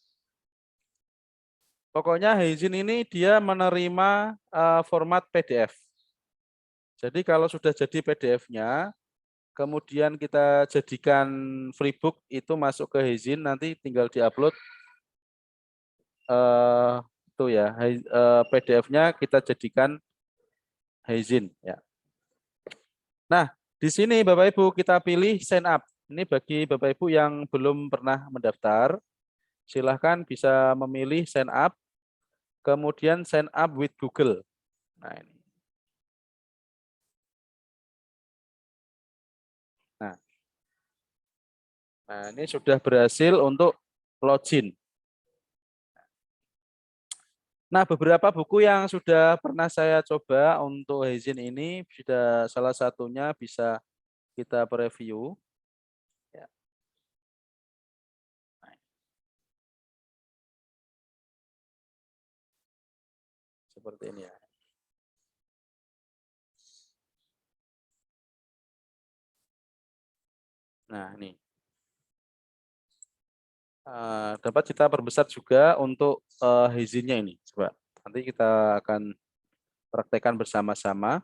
Pokoknya Hezin ini dia menerima format PDF. Jadi kalau sudah jadi PDF-nya, kemudian kita jadikan freebook itu masuk ke Hezin, nanti tinggal diupload Itu ya, PDF-nya kita jadikan Haizin ya. Nah, di sini Bapak Ibu kita pilih sign up. Ini bagi Bapak Ibu yang belum pernah mendaftar, silahkan bisa memilih sign up, kemudian sign up with Google. Nah, ini. Nah, ini sudah berhasil untuk login. Nah, beberapa buku yang sudah pernah saya coba untuk Haizin ini, sudah salah satunya bisa kita preview. Ya. Seperti ini ya. Nah, ini. Dapat kita perbesar juga untuk Haizinnya ini. Coba. Nanti kita akan praktekkan bersama-sama.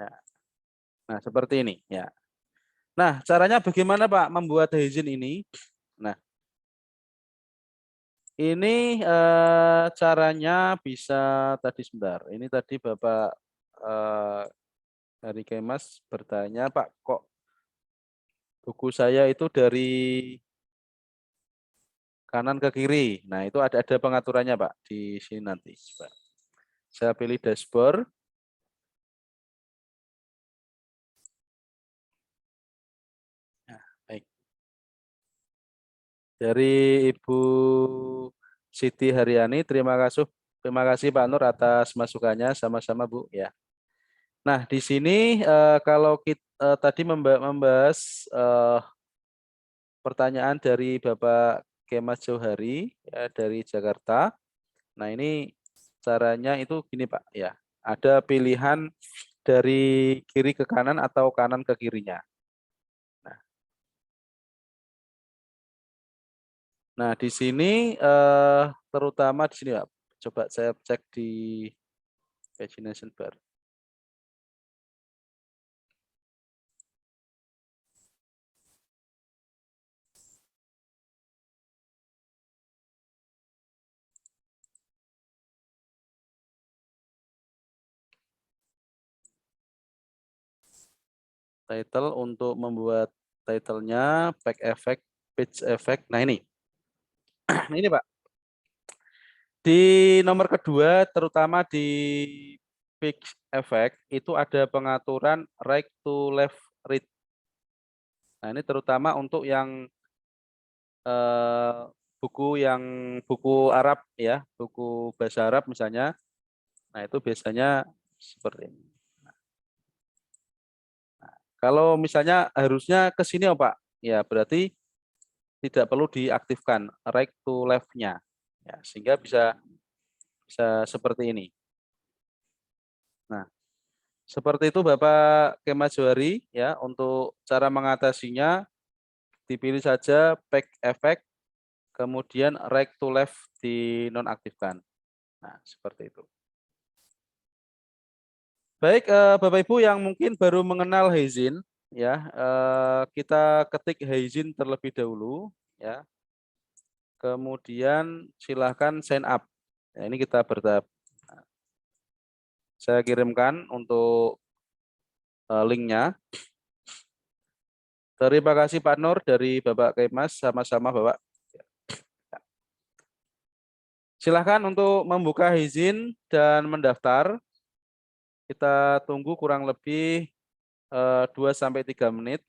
Ya. Nah, seperti ini ya. Nah, caranya bagaimana Pak membuat Haizin ini? Nah, ini caranya bisa tadi sebentar. Ini tadi Bapak dari Kemas bertanya, Pak, kok buku saya itu dari kanan ke kiri. Nah, itu ada pengaturannya, Pak, di sini nanti. Coba. Saya pilih dashboard. Nah, baik. Dari Ibu Siti Haryani, terima kasih Pak Nur atas masukannya, sama-sama Bu ya. Nah, di sini kalau kita tadi membahas pertanyaan dari Bapak Kemas Johari ya, dari Jakarta. Nah, ini caranya itu gini Pak ya. Ada pilihan dari kiri ke kanan atau kanan ke kirinya. Nah, nah di sini terutama di sini Pak. Coba saya cek di pagination bar. Title untuk membuat title-nya, page effect. Nah ini. Ini Pak. Di nomor kedua, terutama di page effect, itu ada pengaturan right to left read. Nah ini terutama untuk yang eh, buku Arab ya, buku bahasa Arab misalnya. Nah itu biasanya seperti ini. Kalau misalnya harusnya ke sini oh Pak, ya berarti tidak perlu diaktifkan right to left-nya. Ya, sehingga bisa bisa seperti ini. Nah, seperti itu Bapak Kemas Johari ya, untuk cara mengatasinya dipilih saja pack effect kemudian right to left dinonaktifkan. Nah, seperti itu. Baik, Bapak Ibu yang mungkin baru mengenal Haizin ya, kita ketik Haizin terlebih dahulu ya. Kemudian silahkan sign up. Nah, ini kita bertahap. Saya kirimkan untuk linknya. Terima kasih Pak Nur dari Bapak Kemas, sama-sama Bapak. Silahkan untuk membuka izin dan mendaftar. Kita tunggu kurang lebih 2-3 menit.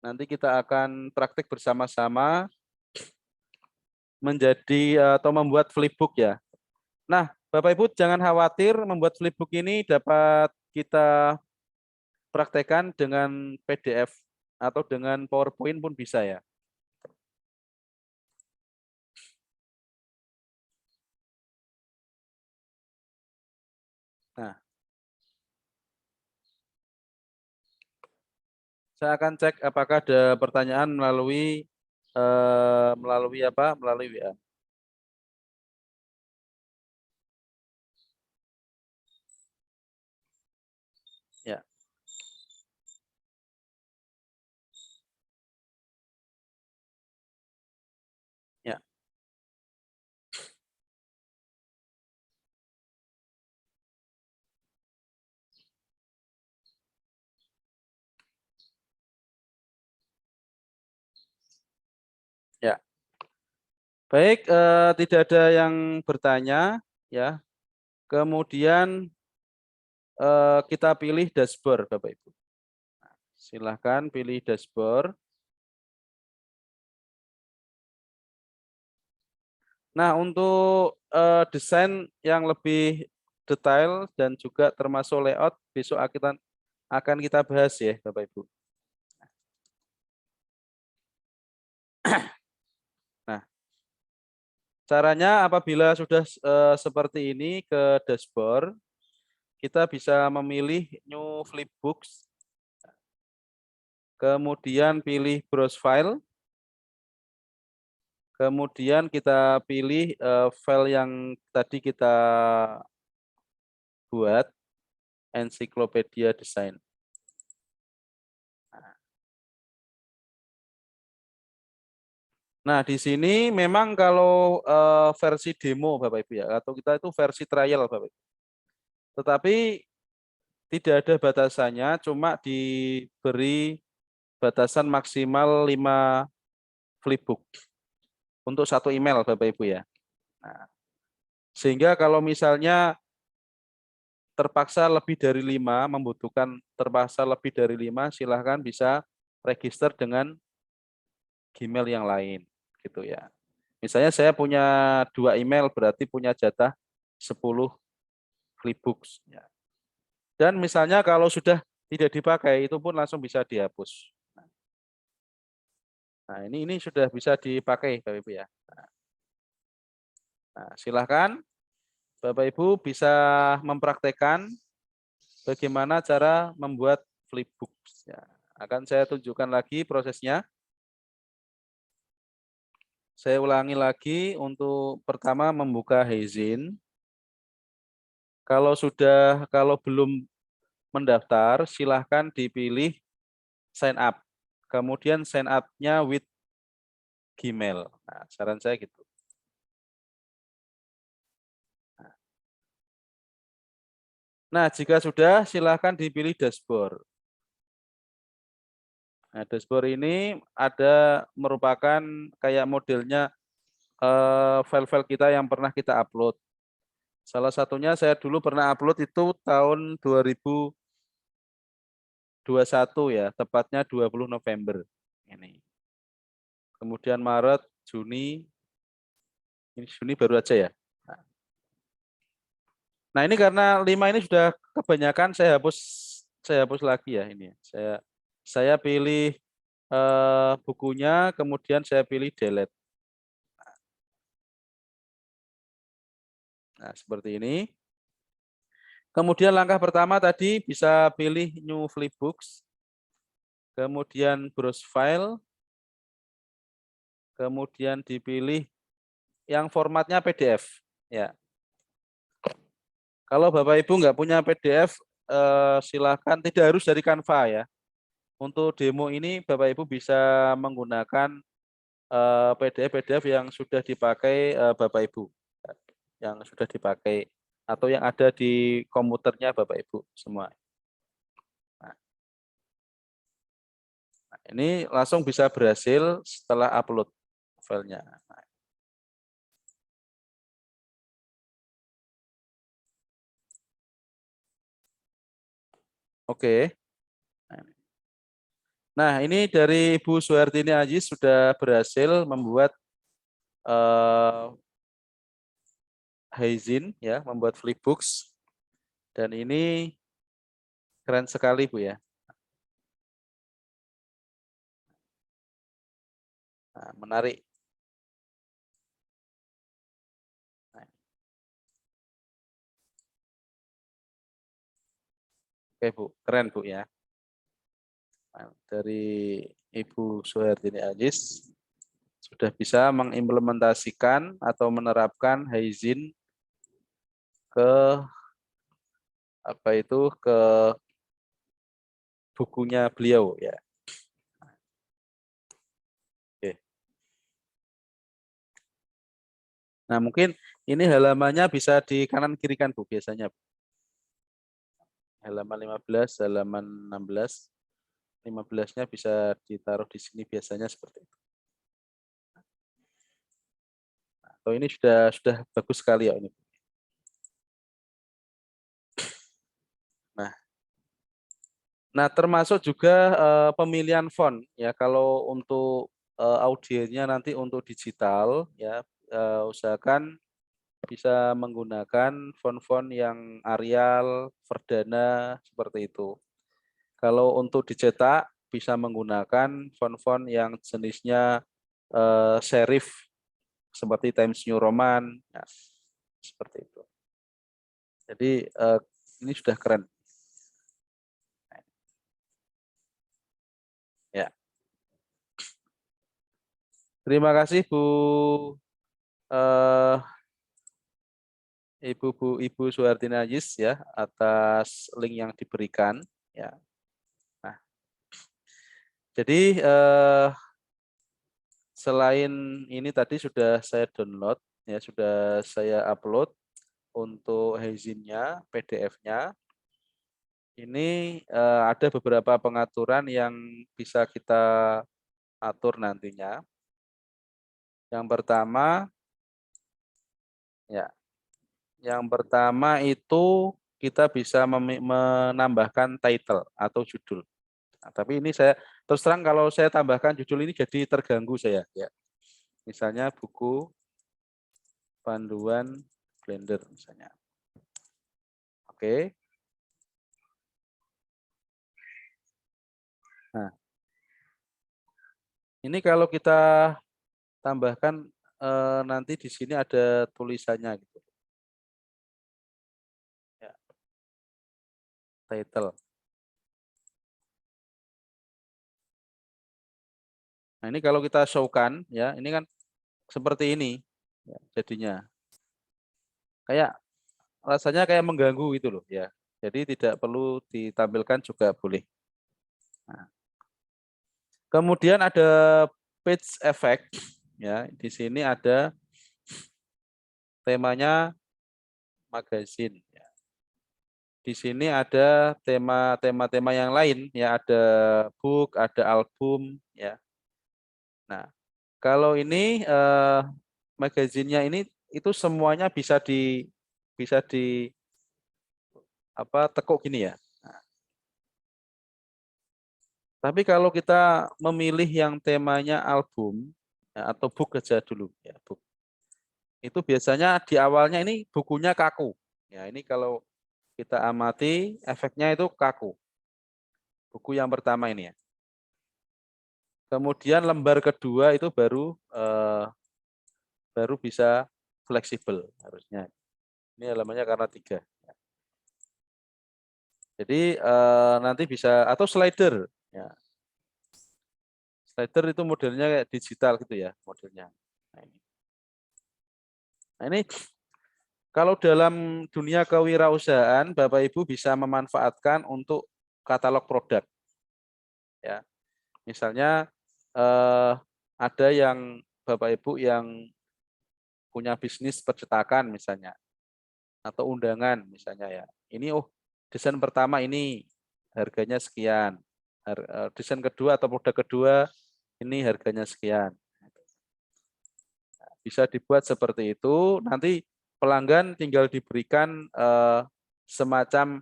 Nanti kita akan praktik bersama-sama atau membuat flipbook ya. Nah, Bapak Ibu jangan khawatir, membuat flipbook ini dapat kita praktekkan dengan PDF atau dengan PowerPoint pun bisa ya. Nah, saya akan cek apakah ada pertanyaan melalui apa? Melalui WA. Ya. Baik, tidak ada yang bertanya, ya. Kemudian kita pilih dashboard, Bapak Ibu. Silahkan pilih dashboard. Nah, untuk desain yang lebih detail dan juga termasuk layout besok akan kita bahas ya, Bapak Ibu. Nah, caranya apabila sudah seperti ini ke dashboard, kita bisa memilih new flipbooks, kemudian pilih browse file, kemudian kita pilih file yang tadi kita buat, ensiklopedia desain. Nah, di sini memang kalau versi demo Bapak Ibu ya, atau kita itu versi trial Bapak Ibu. Tetapi tidak ada batasannya, cuma diberi batasan maksimal 5 flipbook untuk satu email Bapak Ibu ya. Nah, sehingga kalau misalnya terpaksa lebih dari 5, membutuhkan terpaksa lebih dari 5, silahkan bisa register dengan Gmail yang lain gitu ya. Misalnya saya punya 2 email berarti punya jatah 10 flipbooks ya. Dan misalnya kalau sudah tidak dipakai itu pun langsung bisa dihapus. Nah, ini sudah bisa dipakai Bapak Ibu ya. Nah, silahkan Bapak Ibu bisa mempraktekkan bagaimana cara membuat flipbooks ya. Akan saya tunjukkan lagi prosesnya. Saya ulangi lagi untuk pertama membuka Heyzin. Kalau belum mendaftar, silahkan dipilih sign up. Kemudian sign up-nya with Gmail. Nah, saran saya gitu. Nah, jika sudah, silahkan dipilih dashboard. Nah, dashboard ini merupakan kayak modelnya file-file kita yang pernah kita upload. Salah satunya saya dulu pernah upload itu tahun 2021 ya, tepatnya 20 November. Ini. Kemudian Maret, Juni, ini Juni baru aja ya. Nah, ini karena 5 ini sudah kebanyakan saya hapus lagi ya ini. Saya pilih bukunya, kemudian saya pilih delete. Nah, seperti ini. Kemudian langkah pertama tadi bisa pilih new flipbooks, kemudian browse file, kemudian dipilih yang formatnya PDF. Ya, kalau Bapak Ibu nggak punya PDF, silakan tidak harus dari Canva ya. Untuk demo ini Bapak Ibu bisa menggunakan PDF-PDF yang sudah dipakai Bapak Ibu, yang sudah dipakai atau yang ada di komputernya Bapak Ibu semua. Nah, ini langsung bisa berhasil setelah upload filenya. Oke. Nah, ini dari Ibu Suhartini Aziz sudah berhasil membuat Heyzin ya, membuat flipbooks. Dan ini keren sekali Bu ya. Nah, menarik. Nah, oke Bu, keren Bu ya. Nah, dari Ibu Suhartini Aziz sudah bisa mengimplementasikan atau menerapkan Heyzin ke ke bukunya beliau ya. Oke. Nah, mungkin ini halamannya bisa di kanan kirikan Bu biasanya. Halaman 15, halaman 16. 15-nya bisa ditaruh di sini biasanya seperti itu. Atau ini sudah bagus sekali ya ini. Nah, termasuk juga pemilihan font ya. Kalau untuk audiennya nanti untuk digital ya, usahakan bisa menggunakan font-font yang Arial, Verdana seperti itu. Kalau untuk dicetak bisa menggunakan font-font yang jenisnya serif seperti Times New Roman, ya, seperti itu. Jadi ini sudah keren. Ya, terima kasih Bu eh, Ibu Suharti Najis ya atas link yang diberikan. Ya, nah, jadi selain ini tadi sudah saya download, ya sudah saya upload untuk Haizinnya, PDF-nya. Ini ada beberapa pengaturan yang bisa kita atur nantinya. Yang pertama, ya, yang pertama itu kita bisa menambahkan title atau judul. Nah, tapi ini saya terus terang kalau saya tambahkan judul ini jadi terganggu saya. Ya. Misalnya buku panduan Blender misalnya. Oke. Nah, ini kalau kita tambahkan nanti di sini ada tulisannya gitu. Ya, title. Nah, ini kalau kita show-kan ya, ini kan seperti ini ya, jadinya. Kayak rasanya kayak mengganggu gitu loh ya. Jadi tidak perlu ditampilkan juga boleh. Nah, kemudian ada page effect ya. Di sini ada temanya magazine. Ya. Di sini ada tema-tema yang lain ya, ada book, ada album ya. Nah, kalau ini magazinnya ini itu semuanya bisa di apa tekuk gini ya. Nah, tapi kalau kita memilih yang temanya album ya, atau book aja dulu ya, book. Itu biasanya di awalnya ini bukunya kaku. Ya, ini kalau kita amati efeknya itu kaku. Buku yang pertama ini ya. Kemudian lembar kedua itu baru bisa fleksibel harusnya. Ini halamannya karena 3. Jadi nanti bisa atau slider. Ya. Slider itu modelnya kayak digital gitu ya modelnya. Nah, ini kalau dalam dunia kewirausahaan Bapak Ibu bisa memanfaatkan untuk katalog produk. Ya, misalnya ada yang Bapak Ibu yang punya bisnis percetakan misalnya atau undangan misalnya ya. Ini desain pertama ini harganya sekian. Desain kedua atau produk kedua ini harganya sekian. Bisa dibuat seperti itu, nanti pelanggan tinggal diberikan semacam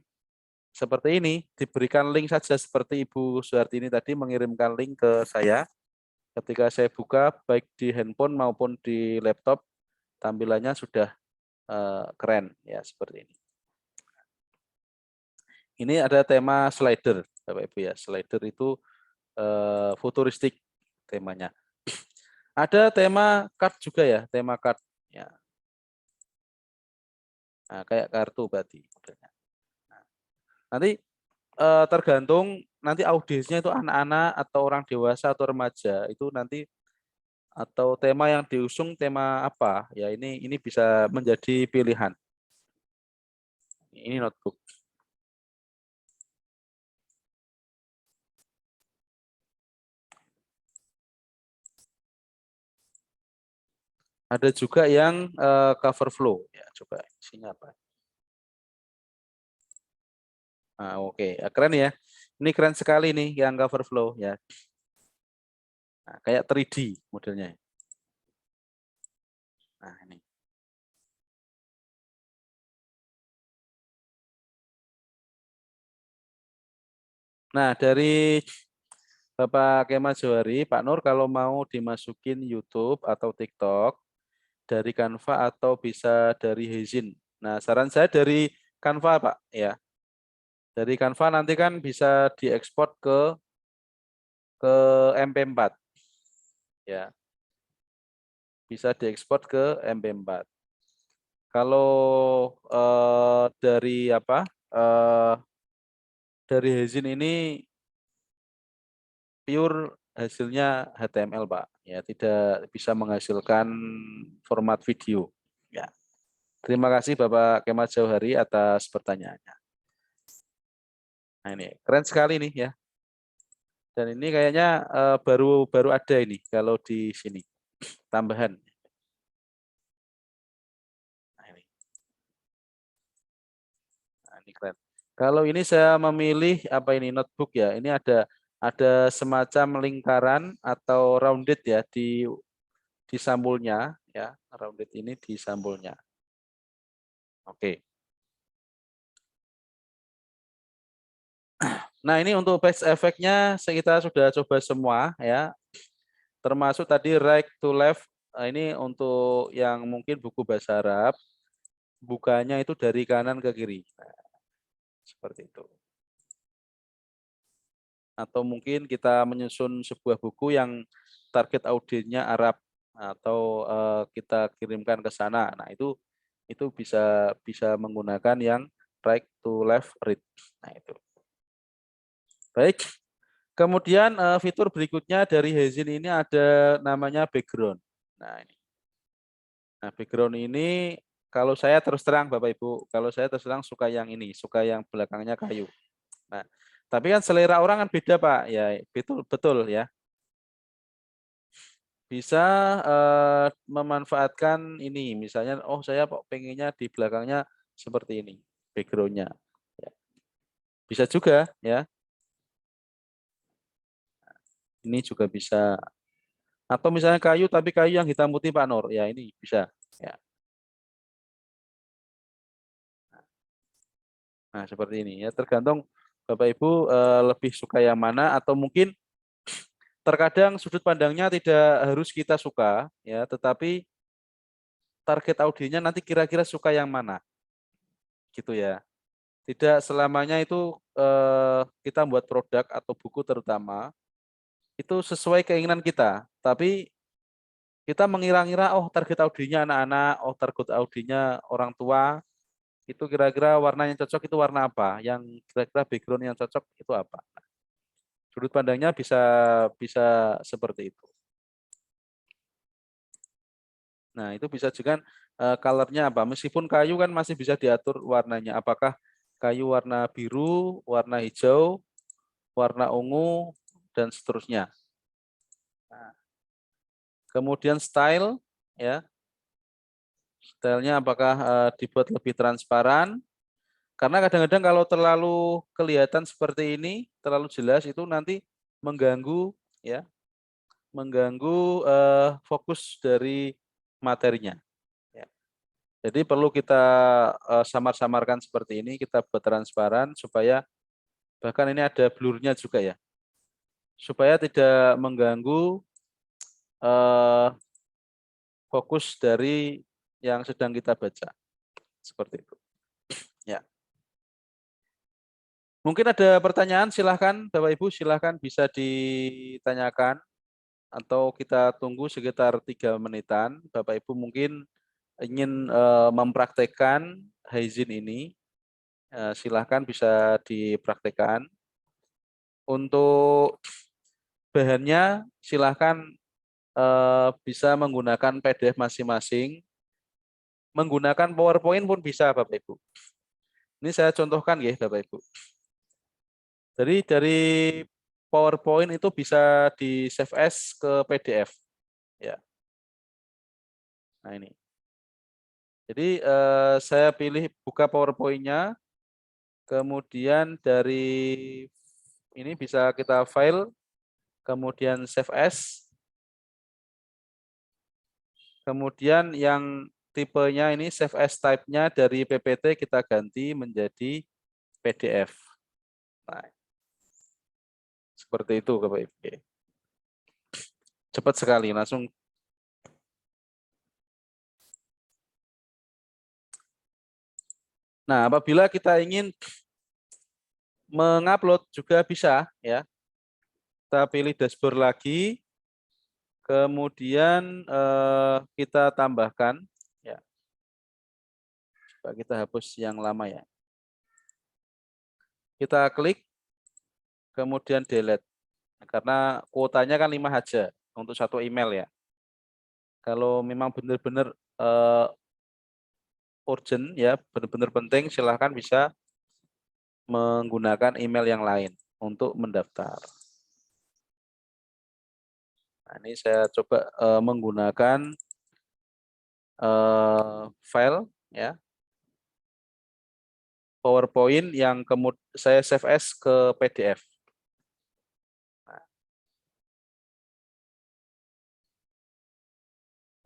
seperti ini, diberikan link saja seperti Ibu Suharti ini tadi mengirimkan link ke saya. Ketika saya buka baik di handphone maupun di laptop, tampilannya sudah keren ya seperti ini. Ini ada tema slider, Bapak Ibu ya. Slider itu futuristik temanya. Ada tema card juga ya, tema card ya. Nah, kayak kartu berarti modelnya. Nah, nanti tergantung nanti audiensnya itu anak-anak atau orang dewasa atau remaja itu nanti atau tema yang diusung tema apa ya ini bisa menjadi pilihan. Ini notebook. Ada juga yang cover flow ya coba isinya apa. Nah, oke keren ya. Ini keren sekali nih yang cover flow ya. Nah, kayak 3D modelnya. Nah, ini. Nah, dari Bapak Kemal Johari, Pak Nur kalau mau dimasukin YouTube atau TikTok dari Canva atau bisa dari Hezin. Nah, saran saya dari Canva, Pak, ya. Dari Canva nanti kan bisa diekspor ke MP4. Ya, bisa diekspor ke MP4. Kalau dari apa? Dari Hezin ini pure hasilnya HTML, Pak. Ya, tidak bisa menghasilkan format video. Ya. Terima kasih Bapak Kemal Johari atas pertanyaannya. Nah, ini keren sekali nih ya. Dan ini kayaknya baru ada ini kalau di sini tambahan. Nah, ini. Nah, ini keren. Kalau ini saya memilih apa ini notebook ya. Ini ada semacam lingkaran atau rounded ya di sampulnya ya. Rounded ini di sampulnya. Oke. Nah, ini untuk base effect-nya kita sudah coba semua ya. Termasuk tadi right to left. Ini untuk yang mungkin buku bahasa Arab, bukanya itu dari kanan ke kiri. Nah, seperti itu. Atau mungkin kita menyusun sebuah buku yang target audiensnya Arab atau kita kirimkan ke sana. Nah, itu bisa bisa menggunakan yang right to left read. Nah, itu. Baik. Kemudian fitur berikutnya dari Hezin ini ada namanya background. Nah, ini. Nah, background ini kalau saya terus terang Bapak Ibu, kalau saya terus terang suka yang ini, suka yang belakangnya kayu. Nah, tapi kan selera orang kan beda Pak. Ya, betul betul ya. Bisa memanfaatkan ini, misalnya, oh saya kok pengennya di belakangnya seperti ini, backgroundnya. Ya. Bisa juga ya. Ini juga bisa. Atau misalnya kayu tapi kayu yang hitam putih Pak Nur. Ya ini bisa. Ya. Nah seperti ini ya. Tergantung Bapak Ibu lebih suka yang mana atau mungkin terkadang sudut pandangnya tidak harus kita suka ya, tetapi target audiensnya nanti kira-kira suka yang mana gitu ya. Tidak selamanya itu kita buat produk atau buku terutama itu sesuai keinginan kita, tapi kita mengira-ngira oh target audiensnya anak-anak, oh target audiensnya orang tua, itu kira-kira warna yang cocok itu warna apa, yang kira-kira background yang cocok itu apa. Sudut pandangnya bisa bisa seperti itu. Nah, itu bisa juga color-nya apa? Meskipun kayu kan masih bisa diatur warnanya. Apakah kayu warna biru, warna hijau, warna ungu, dan seterusnya. Nah, kemudian style, ya, stylenya apakah dibuat lebih transparan? Karena kadang-kadang kalau terlalu kelihatan seperti ini, terlalu jelas itu nanti mengganggu, ya, mengganggu fokus dari materinya. Ya. Jadi perlu kita samar-samarkan seperti ini, kita buat transparan supaya bahkan ini ada blurnya juga ya, supaya tidak mengganggu eh, fokus dari yang sedang kita baca. Seperti itu. Ya. Mungkin ada pertanyaan, silahkan Bapak Ibu, silahkan bisa ditanyakan atau kita tunggu sekitar 3 menitan. Bapak Ibu mungkin ingin mempraktekkan Hezin ini, silahkan bisa dipraktekkan. Untuk bahannya silahkan bisa menggunakan PDF masing-masing, menggunakan PowerPoint pun bisa Bapak Ibu. Ini saya contohkan ya Bapak Ibu. Jadi dari PowerPoint itu bisa di save as ke PDF. Ya. Nah ini. Jadi saya pilih buka PowerPoint-nya, kemudian dari ini bisa kita file, kemudian save as. Kemudian yang tipenya ini save as type-nya dari PPT kita ganti menjadi PDF. Nah, seperti itu Bapak Ibu. Cepat sekali, langsung. Nah, apabila kita ingin mengupload juga bisa ya. Kita pilih dashboard lagi, kemudian kita tambahkan ya. Coba kita hapus yang lama ya. Kita klik, kemudian delete. Karena kuotanya kan 5 aja untuk satu email ya. Kalau memang benar-benar urgent ya, benar-benar penting, silahkan bisa menggunakan email yang lain untuk mendaftar. Nah, ini saya coba menggunakan file ya, PowerPoint yang kemudian saya save as ke PDF.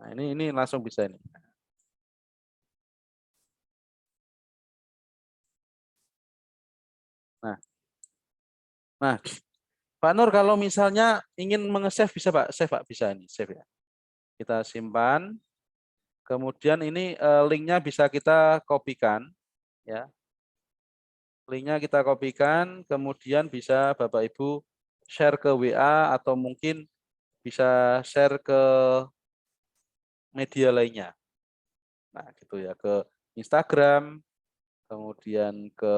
Nah, ini langsung bisa ini. Nah, Pak Nur kalau misalnya ingin menge-save bisa Pak, save Pak, bisa ini, save ya. Kita simpan. Kemudian ini linknya bisa kita kopikan ya. Linknya kita kopikan, kemudian bisa Bapak Ibu share ke WA atau mungkin bisa share ke media lainnya. Nah, gitu ya, ke Instagram, kemudian ke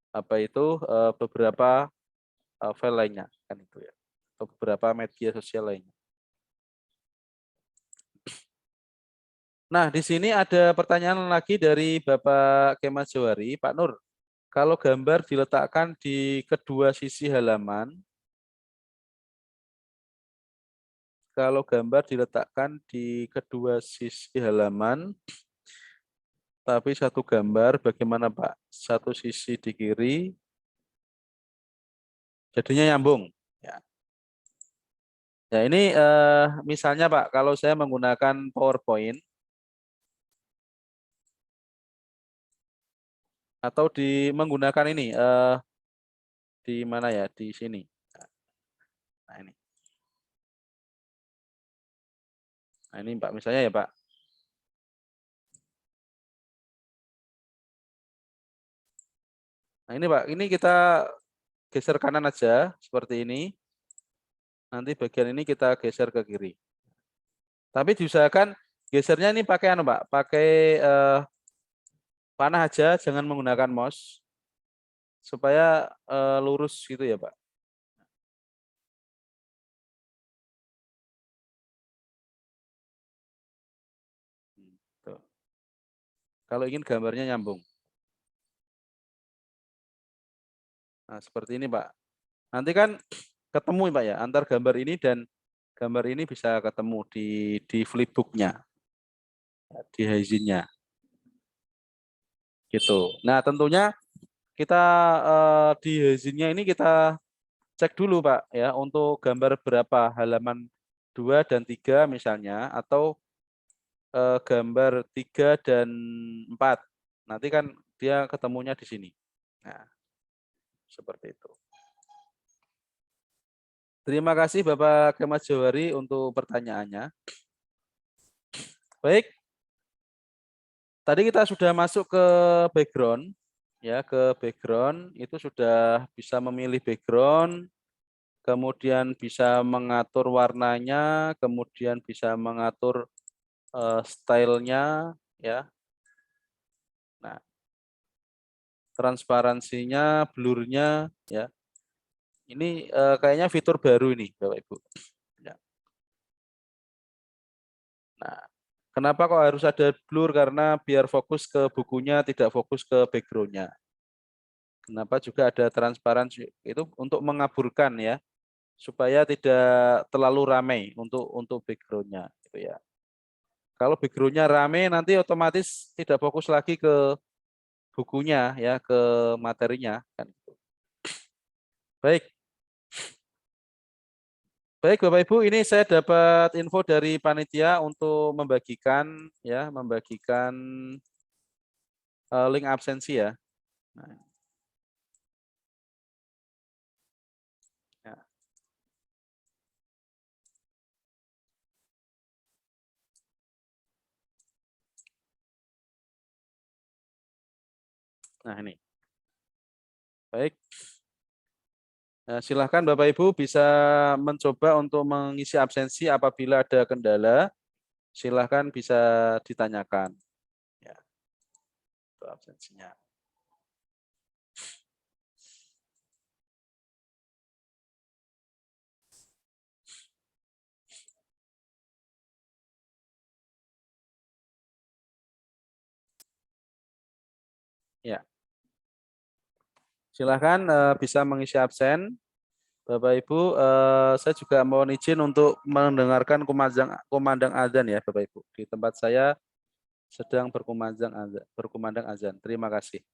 apa itu beberapa file lainnya kan itu ya. Atau beberapa media sosial lainnya. Nah, di sini ada pertanyaan lagi dari Bapak Kemas Johari, Pak Nur. Kalau gambar diletakkan di kedua sisi halaman, kalau gambar diletakkan di kedua sisi halaman, tapi satu gambar, bagaimana Pak? Satu sisi di kiri, jadinya nyambung. Ya, ya ini misalnya Pak, kalau saya menggunakan PowerPoint, atau menggunakan ini di mana ya, di sini. Nah ini, nah ini Pak misalnya ya Pak. Nah ini Pak, ini kita geser kanan aja seperti ini. Nanti bagian ini kita geser ke kiri. Tapi diusahakan gesernya ini pakai anu Pak, pakai panah aja, jangan menggunakan mouse supaya lurus gitu ya Pak. Tuh. Kalau ingin gambarnya nyambung. Nah, seperti ini Pak. Nanti kan ketemu Pak ya, antar gambar ini dan gambar ini bisa ketemu di flipbooknya, di Haizinnya. Gitu. Nah, tentunya kita di Haizinnya ini kita cek dulu Pak ya untuk gambar berapa, halaman 2 dan 3 misalnya, atau gambar 3 dan 4. Nanti kan dia ketemunya di sini. Nah, seperti itu. Terima kasih Bapak Kemas Johari untuk pertanyaannya. Baik, tadi kita sudah masuk ke background. Ya, ke background itu sudah bisa memilih background, kemudian bisa mengatur warnanya, kemudian bisa mengatur stylenya, ya. Nah, transparansinya, blurnya, ya. Ini kayaknya fitur baru ini, Bapak Ibu. Ya. Nah, kenapa kok harus ada blur? Karena biar fokus ke bukunya, tidak fokus ke backgroundnya. Kenapa juga ada transparansi? Itu untuk mengaburkan ya, supaya tidak terlalu ramai untuk backgroundnya, gitu ya. Kalau backgroundnya ramai, nanti otomatis tidak fokus lagi ke bukunya ya, ke materinya kan. Baik. Baik Bapak Ibu, ini saya dapat info dari panitia untuk membagikan link absensi ya. Nah, ya. Nah, ini. Baik. Nah, silahkan Bapak Ibu bisa mencoba untuk mengisi absensi apabila ada kendala, silahkan bisa ditanyakan. Ya, untuk absensinya. Ya, silahkan bisa mengisi absen. Bapak Ibu, saya juga mohon izin untuk mendengarkan kumandang azan ya Bapak Ibu. Di tempat saya sedang berkumandang azan. Terima kasih.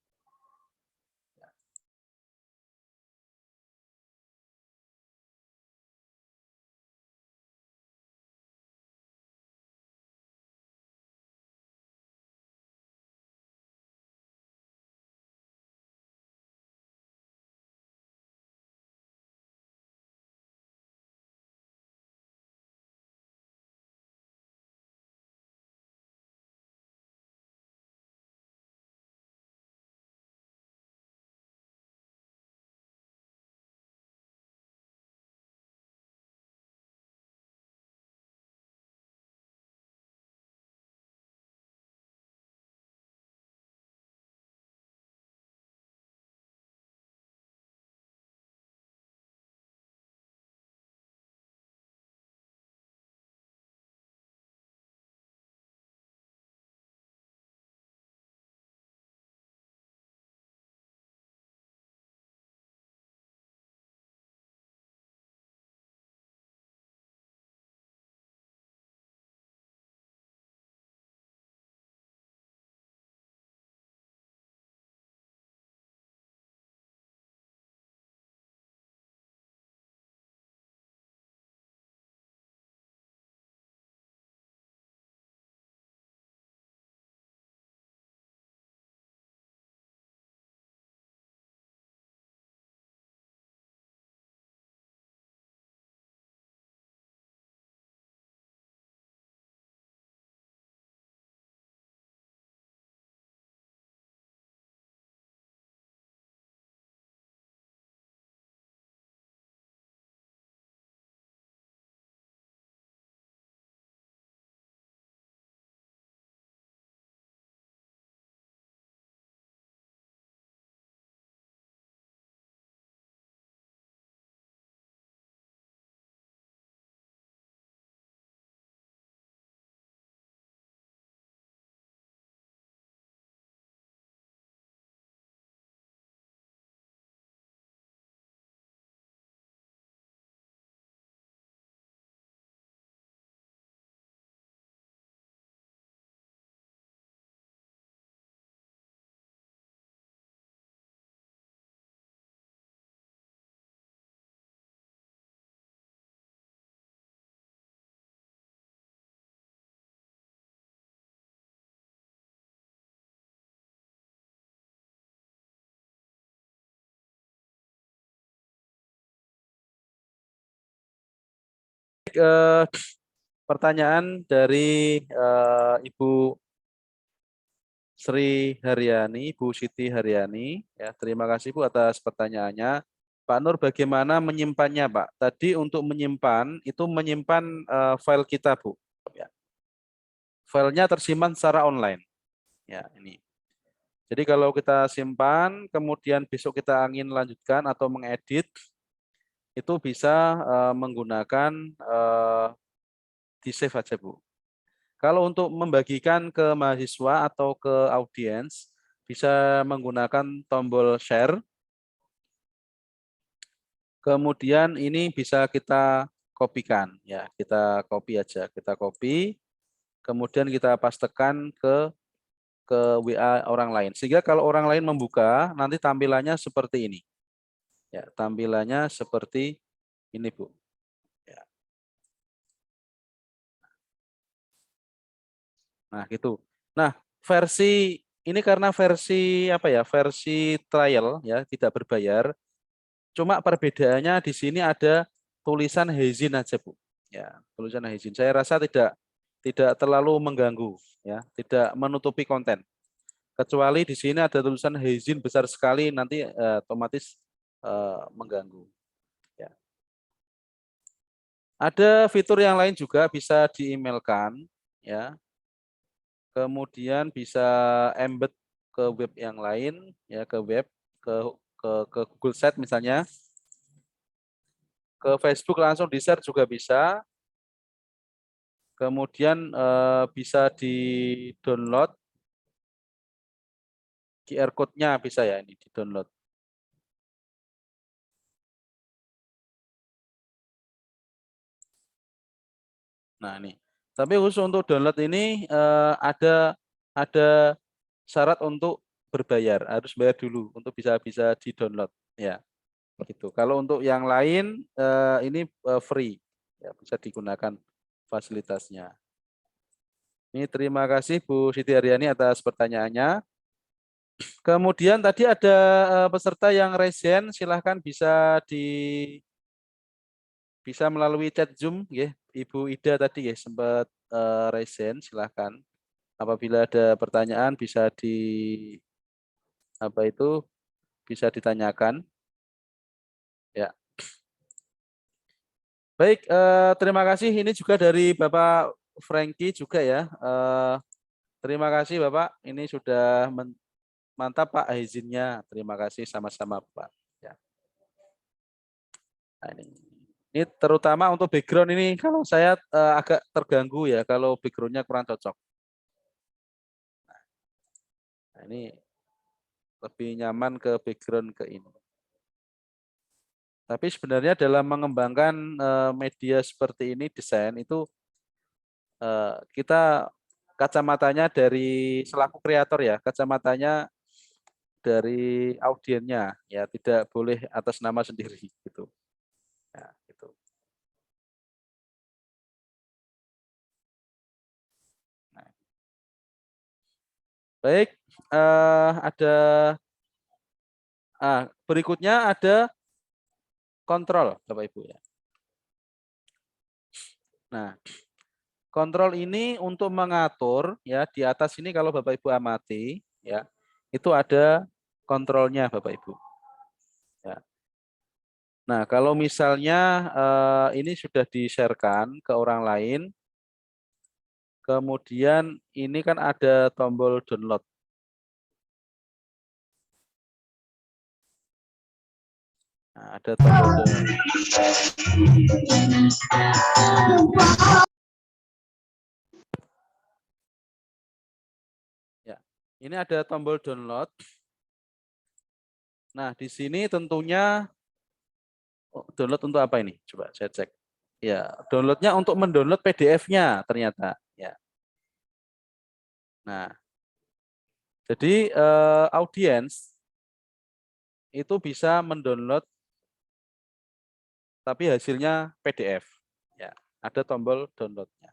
Eh, Pertanyaan dari Ibu Sri Haryani, Bu Siti Haryani. Ya, terima kasih Bu atas pertanyaannya. Pak Nur, bagaimana menyimpannya, Pak? Tadi untuk menyimpan itu menyimpan file kita, Bu. Ya. Filenya tersimpan secara online. Ya, ini. Jadi kalau kita simpan, kemudian besok kita ingin lanjutkan atau mengedit, itu bisa menggunakan di save aja, Bu. Kalau untuk membagikan ke mahasiswa atau ke audiens, bisa menggunakan tombol share. Kemudian ini bisa kita kopikan, ya kita copy aja, kita copy, kemudian kita pastekan ke WA orang lain. Sehingga kalau orang lain membuka, nanti tampilannya seperti ini. Ya, tampilannya seperti ini, Bu. Ya. Nah, gitu. Nah, versi ini karena versi apa ya? Versi trial ya, tidak berbayar. Cuma perbedaannya di sini ada tulisan Hezin aja, Bu. Ya, tulisan Hezin. Saya rasa tidak terlalu mengganggu ya, tidak menutupi konten. Kecuali di sini ada tulisan Hezin besar sekali nanti otomatis mengganggu ya. Ada fitur yang lain juga bisa di-emailkan ya. Kemudian bisa embed ke web yang lain ya, ke web ke ke Google Sheet misalnya, ke Facebook langsung di-share juga bisa. Kemudian bisa di-download QR code-nya bisa ya ini di-download. Nah, ini. Tapi khusus untuk download ini ada syarat untuk berbayar, harus bayar dulu untuk bisa di-download ya. Gitu. Kalau untuk yang lain ini free ya, bisa digunakan fasilitasnya. Ini terima kasih Bu Siti Aryani atas pertanyaannya. Kemudian tadi ada peserta yang resen, silahkan bisa melalui chat Zoom ya. Ibu Ida tadi ya sempat resen, silahkan. Apabila ada pertanyaan bisa apa itu bisa ditanyakan. Ya. Baik, terima kasih. Ini juga dari Bapak Franky juga ya. Terima kasih Bapak. Ini sudah mantap Pak izinnya. Terima kasih sama-sama Pak. Ya. Nah, ini terutama untuk background ini kalau saya agak terganggu ya kalau backgroundnya kurang cocok. Nah, ini lebih nyaman ke background ke ini. Tapi sebenarnya dalam mengembangkan media seperti ini desain itu kita kacamatanya dari selaku kreator ya, kacamatanya dari audiennya ya, tidak boleh atas nama sendiri gitu. Ya, gitu. Nah, baik, ada berikutnya ada kontrol Bapak Ibu ya. Nah, kontrol ini untuk mengatur ya di atas ini kalau Bapak Ibu amati ya, itu ada kontrolnya Bapak Ibu. Ya. Nah, kalau misalnya ini sudah di-sharekan ke orang lain, kemudian ini kan ada tombol download. Nah, ada tombol download. Ya, ini ada tombol download. Nah, di sini tentunya download untuk apa ini? Coba saya cek. Ya, downloadnya untuk mendownload PDF-nya ternyata. Ya. Nah, jadi audiens itu bisa mendownload tapi hasilnya PDF. Ya, ada tombol downloadnya.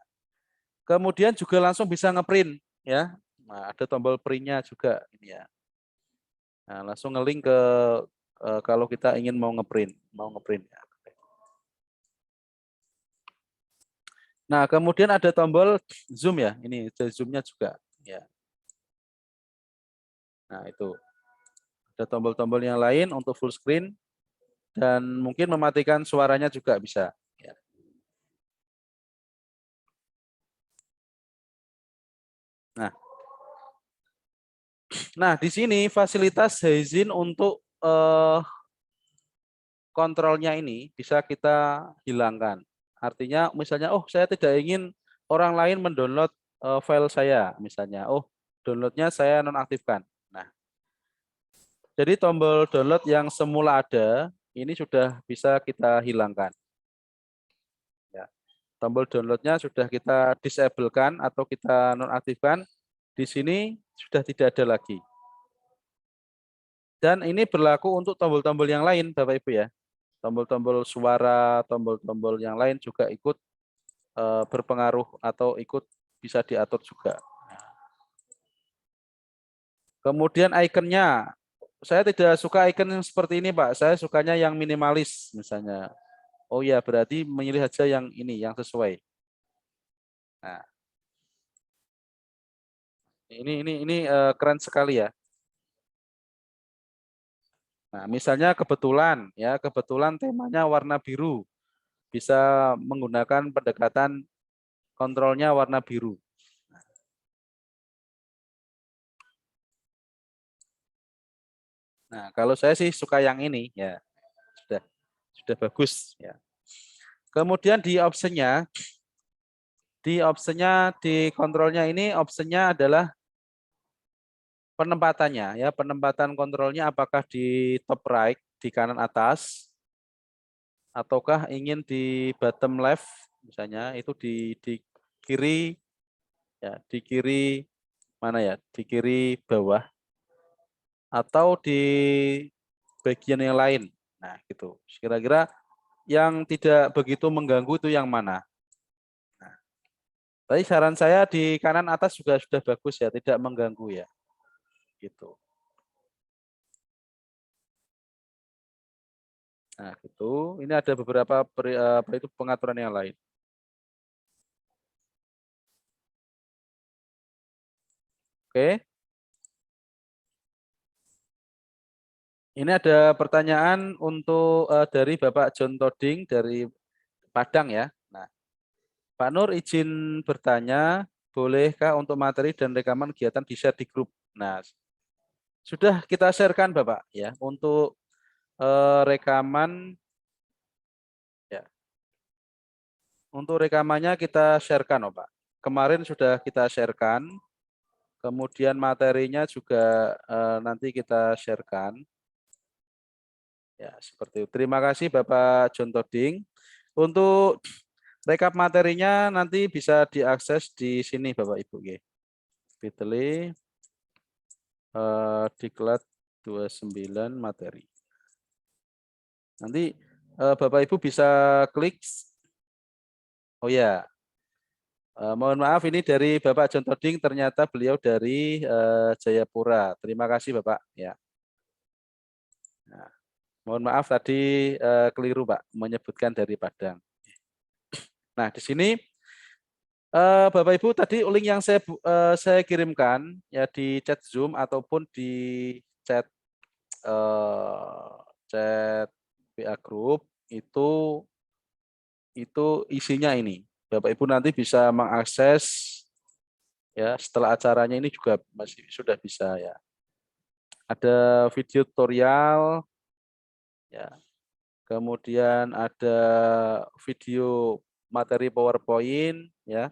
Kemudian juga langsung bisa ngeprint ya. Nah, ada tombol printnya juga ini ya. Nah, langsung ngelink ke kalau kita ingin mau ngeprint ya. Nah, kemudian ada tombol zoom ya. Ini zoom-nya juga ya. Nah, itu. Ada tombol-tombol yang lain untuk full screen dan mungkin mematikan suaranya juga bisa ya. Nah, di sini fasilitas Heizin untuk kontrolnya ini bisa kita hilangkan. Artinya misalnya, oh saya tidak ingin orang lain mendownload file saya misalnya. Oh, downloadnya saya nonaktifkan. Nah, jadi tombol download yang semula ada, ini sudah bisa kita hilangkan. Ya. Tombol downloadnya sudah kita disablekan atau kita nonaktifkan. Di sini sudah tidak ada lagi. Dan ini berlaku untuk tombol-tombol yang lain, Bapak Ibu ya. Tombol-tombol suara, tombol-tombol yang lain juga ikut berpengaruh atau ikut bisa diatur juga. Kemudian ikonnya, saya tidak suka icon yang seperti ini, Pak. Saya sukanya yang minimalis, misalnya. Oh ya, berarti memilih aja yang ini, yang sesuai. Nah, ini keren sekali ya. Nah, misalnya kebetulan temanya warna biru, bisa menggunakan pendekatan kontrolnya warna biru. Nah, kalau saya sih suka yang ini, ya sudah sudah bagus ya. Kemudian di kontrolnya ini opsinya adalah penempatannya ya, penempatan kontrolnya apakah di top right di kanan atas ataukah ingin di bottom left misalnya itu di kiri ya, di kiri mana ya? Di kiri bawah atau di bagian yang lain. Nah, gitu. Kira-kira yang tidak begitu mengganggu itu yang mana? Nah, tadi saran saya di kanan atas juga sudah bagus ya, tidak mengganggu ya. Gitu. Nah, gitu. Ini ada beberapa apa itu pengaturan yang lain. Oke. Ini ada pertanyaan untuk dari Bapak John Toding dari Padang ya. Nah, Pak Nur izin bertanya, bolehkah untuk materi dan rekaman kegiatan di-share di grup? Nah, sudah kita sharekan Bapak ya untuk rekaman ya. Untuk rekamannya kita sharekan, oh Pak. Kemarin sudah kita sharekan. Kemudian materinya juga nanti kita sharekan. Ya, seperti itu. Terima kasih Bapak John Toding. Untuk rekap materinya nanti bisa diakses di sini Bapak Ibu. Bit.ly diklat 29 materi. Nanti Bapak Ibu bisa klik. Oh ya, mohon maaf ini dari Bapak John Toding, ternyata beliau dari Jayapura. Terima kasih Bapak. Ya. Nah, mohon maaf tadi keliru Pak, menyebutkan dari Padang. Nah di sini Bapak Ibu tadi link yang saya kirimkan ya di chat Zoom ataupun di chat eh, chat WA Group itu isinya ini. Bapak Ibu nanti bisa mengakses ya setelah acaranya ini juga masih sudah bisa ya. Ada video tutorial ya. Kemudian ada video materi PowerPoint ya.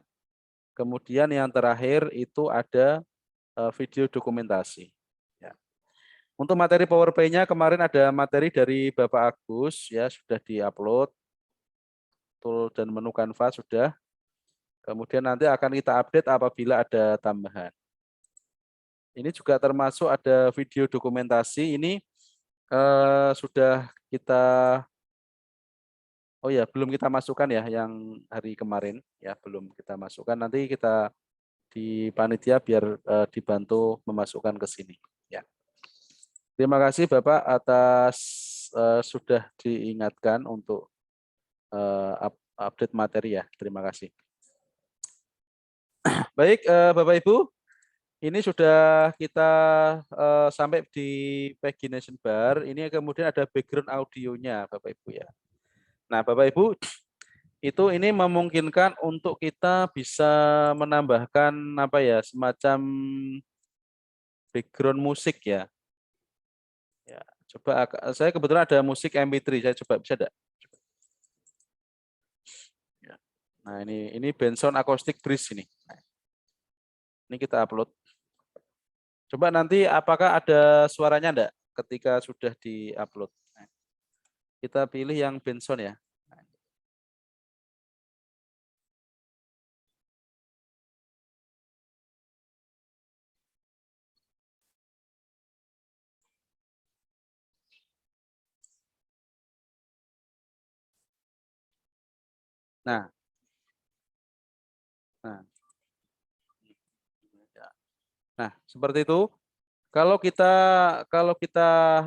Kemudian yang terakhir itu ada video dokumentasi. Ya. Untuk materi PowerPoint-nya kemarin ada materi dari Bapak Agus ya sudah diupload tool dan menu Canva sudah. Kemudian nanti akan kita update apabila ada tambahan. Ini juga termasuk ada video dokumentasi. Ini sudah kita oh ya belum kita masukkan ya yang hari kemarin ya belum kita masukkan. Nanti kita di panitia biar dibantu memasukkan ke sini. Ya. Terima kasih Bapak atas sudah diingatkan untuk update materi ya. Terima kasih. Baik Bapak Ibu, ini sudah kita sampai di Pagination Bar. Ini kemudian ada background audionya Bapak Ibu ya. Nah Bapak Ibu, itu ini memungkinkan untuk kita bisa menambahkan apa ya semacam background musik ya. Ya, coba saya kebetulan ada musik MP3, saya coba bisa enggak? Ya. Nah, ini Benson Acoustic Bridge ini. Nah, ini kita upload. Coba nanti apakah ada suaranya enggak ketika sudah di-upload. Nah, kita pilih yang Benson ya. Nah, nah, ya. Nah, seperti itu. Kalau kita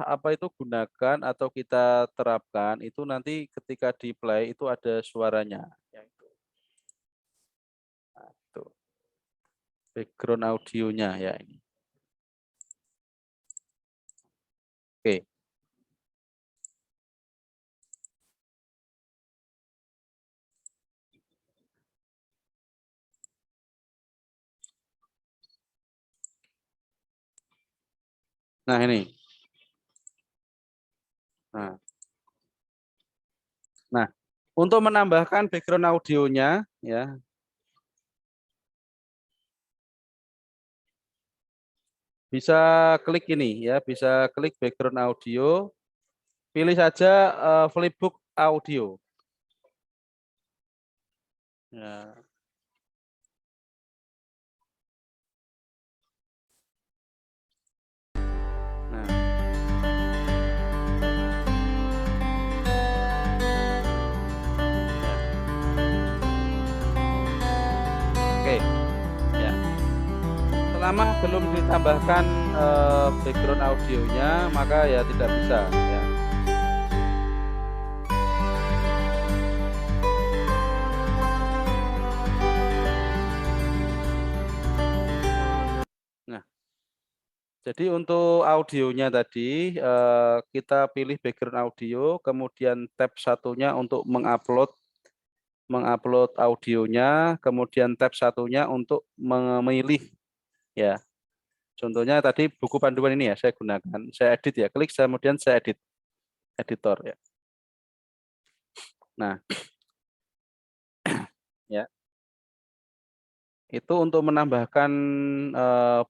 apa itu gunakan atau kita terapkan itu nanti ketika di play itu ada suaranya. Ya, itu. Nah, itu. Background audionya ya ini. Oke. Nah ini. Nah, nah untuk menambahkan background audionya ya bisa klik ini ya, bisa klik background audio, pilih saja flipbook audio. Ya. Nah, oke ya. Selama belum ditambahkan background audionya, maka ya tidak bisa ya. Nah, jadi untuk audionya tadi kita pilih background audio, kemudian tab satunya untuk mengupload audionya, kemudian tab satunya untuk memilih ya. Contohnya tadi buku panduan ini ya saya gunakan, saya edit ya, klik kemudian saya edit editor ya. Nah, ya. Itu untuk menambahkan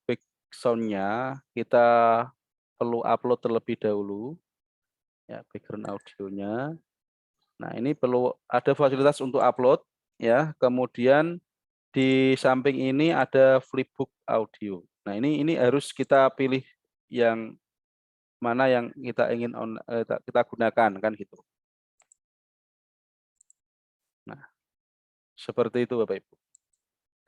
background-nya kita perlu upload terlebih dahulu ya background audionya. Nah, ini perlu ada fasilitas untuk upload ya. Kemudian di samping ini ada flipbook audio. Nah, ini harus kita pilih yang mana yang kita ingin kita gunakan kan gitu. Nah, seperti itu Bapak Ibu.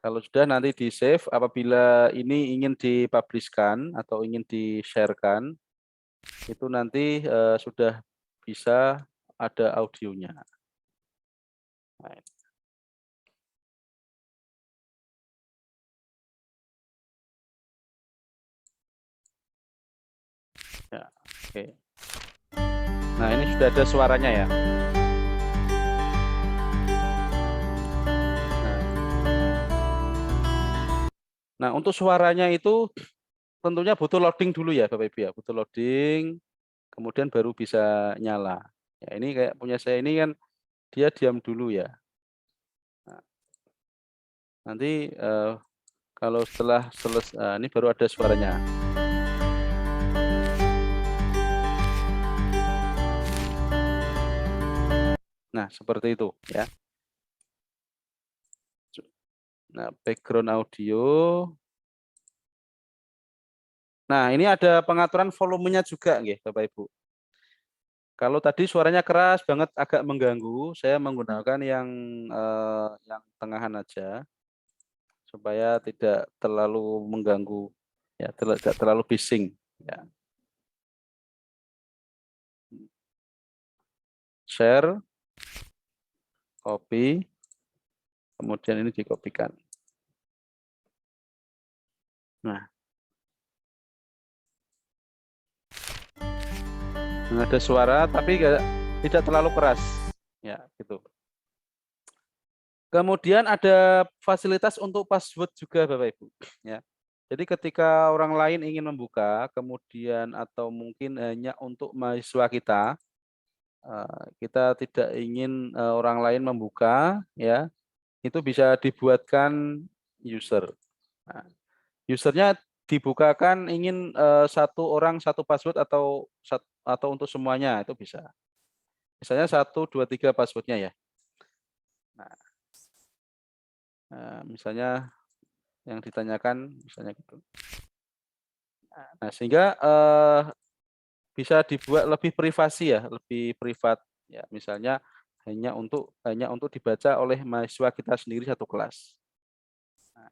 Kalau sudah nanti di save apabila ini ingin dipublishkan atau ingin di-sharekan itu nanti sudah bisa ada audionya. Nah, ya, oke. Nah, ini sudah ada suaranya ya. Nah, untuk suaranya itu tentunya butuh loading dulu ya Bapak Ibu ya, butuh loading, kemudian baru bisa nyala. Ya, ini kayak punya saya ini kan dia diam dulu ya. Nah, nanti kalau setelah selesai, ini baru ada suaranya. Nah, seperti itu ya. Nah, background audio. Nah, ini ada pengaturan volumenya juga nggih, Bapak Ibu. Kalau tadi suaranya keras banget agak mengganggu, saya menggunakan yang tengahan aja supaya tidak terlalu mengganggu ya, tidak terlalu bising ya. Share, copy, kemudian ini dikopikan. Nah, ada suara tapi tidak terlalu keras ya, gitu. Kemudian ada fasilitas untuk password juga Bapak Ibu ya. Jadi ketika orang lain ingin membuka kemudian atau mungkin hanya untuk mahasiswa kita tidak ingin orang lain membuka ya, itu bisa dibuatkan user. Nah, usernya dibukakan ingin satu orang satu password atau untuk semuanya itu bisa. Misalnya 1, 2, 3 passwordnya ya. Nah, misalnya yang ditanyakan misalnya gitu. Nah, sehingga bisa dibuat lebih privasi ya, lebih privat ya. Misalnya hanya untuk dibaca oleh mahasiswa kita sendiri satu kelas. Nah,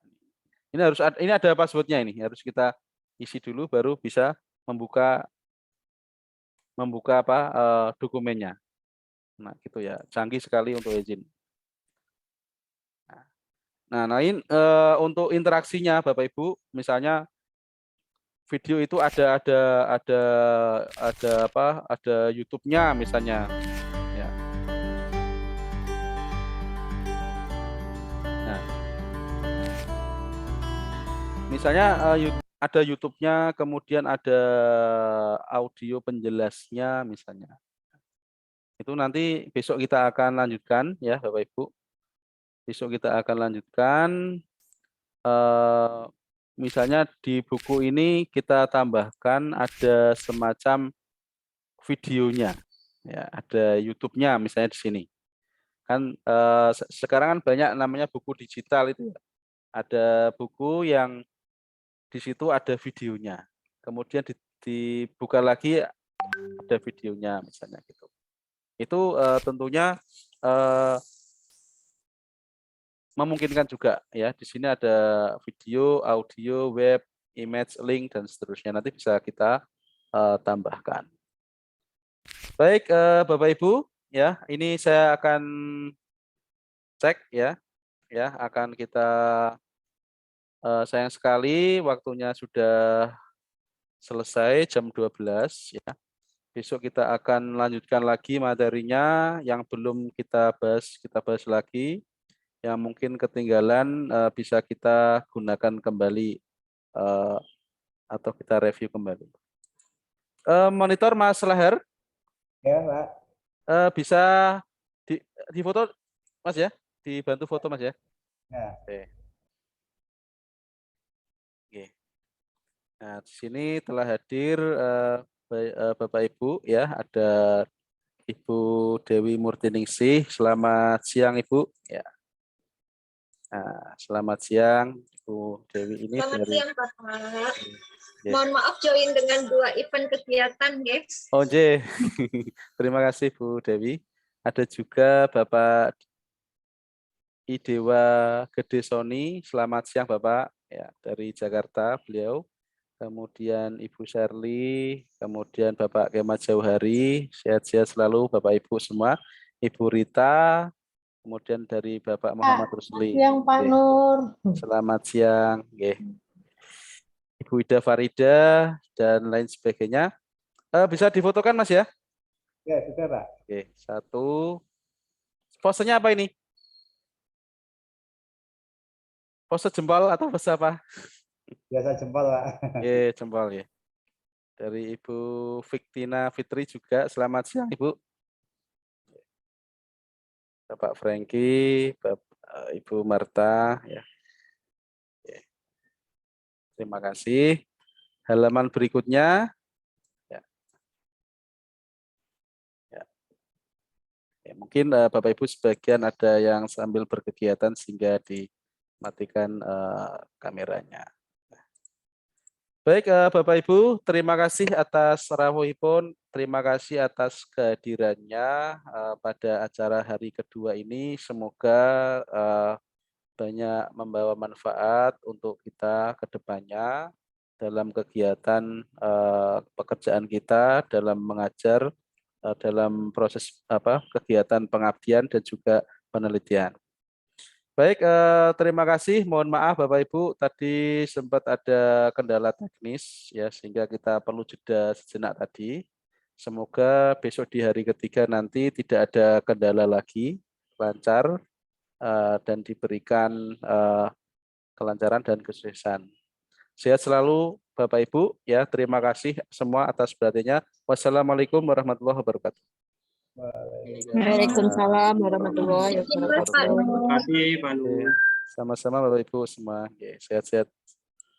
ini ada passwordnya ini harus kita isi dulu baru bisa membuka apa dokumennya. Nah, gitu ya. Canggih sekali untuk izin. Nah, lain untuk interaksinya Bapak Ibu, misalnya video itu ada YouTube-nya misalnya. Ya. Nah, misalnya ada YouTube-nya, kemudian ada audio penjelasnya misalnya. Itu nanti besok kita akan lanjutkan ya Bapak Ibu. Besok kita akan lanjutkan. Misalnya di buku ini kita tambahkan ada semacam videonya, ya ada YouTube-nya misalnya di sini. Kan sekarang kan banyak namanya buku digital itu ya. Ada buku yang di situ ada videonya. Kemudian dibuka lagi ada videonya misalnya gitu. Itu tentunya memungkinkan juga ya. Di sini ada video, audio, web, image, link dan seterusnya. Nanti bisa kita tambahkan. Baik, Bapak Ibu, ya, ini saya akan cek ya, akan kita sayang sekali waktunya sudah selesai jam 12 ya. Besok kita akan lanjutkan lagi materinya yang belum kita bahas lagi. Yang mungkin ketinggalan bisa kita gunakan kembali atau kita review kembali. Monitor Mas Leher, Ya, Pak. bisa di foto Mas ya, dibantu foto Mas ya. Ya. Oke. Oke. Nah, di sini telah hadir Bapak Ibu ya, ada Ibu Dewi Murtiningsih. Selamat siang Ibu. Ya. Nah, selamat siang Ibu Dewi ini Selamat dari. siang Bapak. Ya. Mohon maaf join dengan 2 event kegiatan, guys. Oh, J. Terima kasih Bu Dewi. Ada juga Bapak Idewa Gede Sony. Selamat siang Bapak ya, dari Jakarta beliau. Kemudian Ibu Sherly, kemudian Bapak Kemat Jauhari, sehat-sehat selalu Bapak Ibu semua. Ibu Rita, kemudian dari Bapak Muhammad Rusli. Siang Pak Nur. Selamat siang. Ibu Ida Farida dan lain sebagainya. Bisa difotokan Mas ya? Ya, sudah, Pak. Oke, satu. Posenya apa ini? Pose jempol atau pose apa? Biasa jempol, Pak. Oke, jempol ya. Dari Ibu Victina Fitri juga. Selamat siang Ibu. Bapak Franky, Ibu Marta. Ya. Oke. Terima kasih. Halaman berikutnya. Ya. Ya. Ya, mungkin Bapak Ibu sebagian ada yang sambil berkegiatan sehingga dimatikan kameranya. Baik Bapak Ibu, terima kasih atas rawuhipun, terima kasih atas kehadirannya pada acara hari kedua ini. Semoga banyak membawa manfaat untuk kita ke depannya dalam kegiatan pekerjaan kita, dalam mengajar, dalam proses kegiatan pengabdian dan juga penelitian. Baik, terima kasih. Mohon maaf Bapak Ibu, tadi sempat ada kendala teknis ya sehingga kita perlu jeda sejenak tadi. Semoga besok di hari ketiga nanti tidak ada kendala lagi, lancar dan diberikan kelancaran dan kesuksesan. Sehat selalu Bapak Ibu ya. Terima kasih semua atas perhatiannya. Wassalamualaikum warahmatullahi wabarakatuh. Waalaikumsalam warahmatullahi wabarakatuh. Terima kasih, Pak Nur. Terima kasih, Pak Nur. Sama-sama Bapak Ibu semua. Sehat-sehat.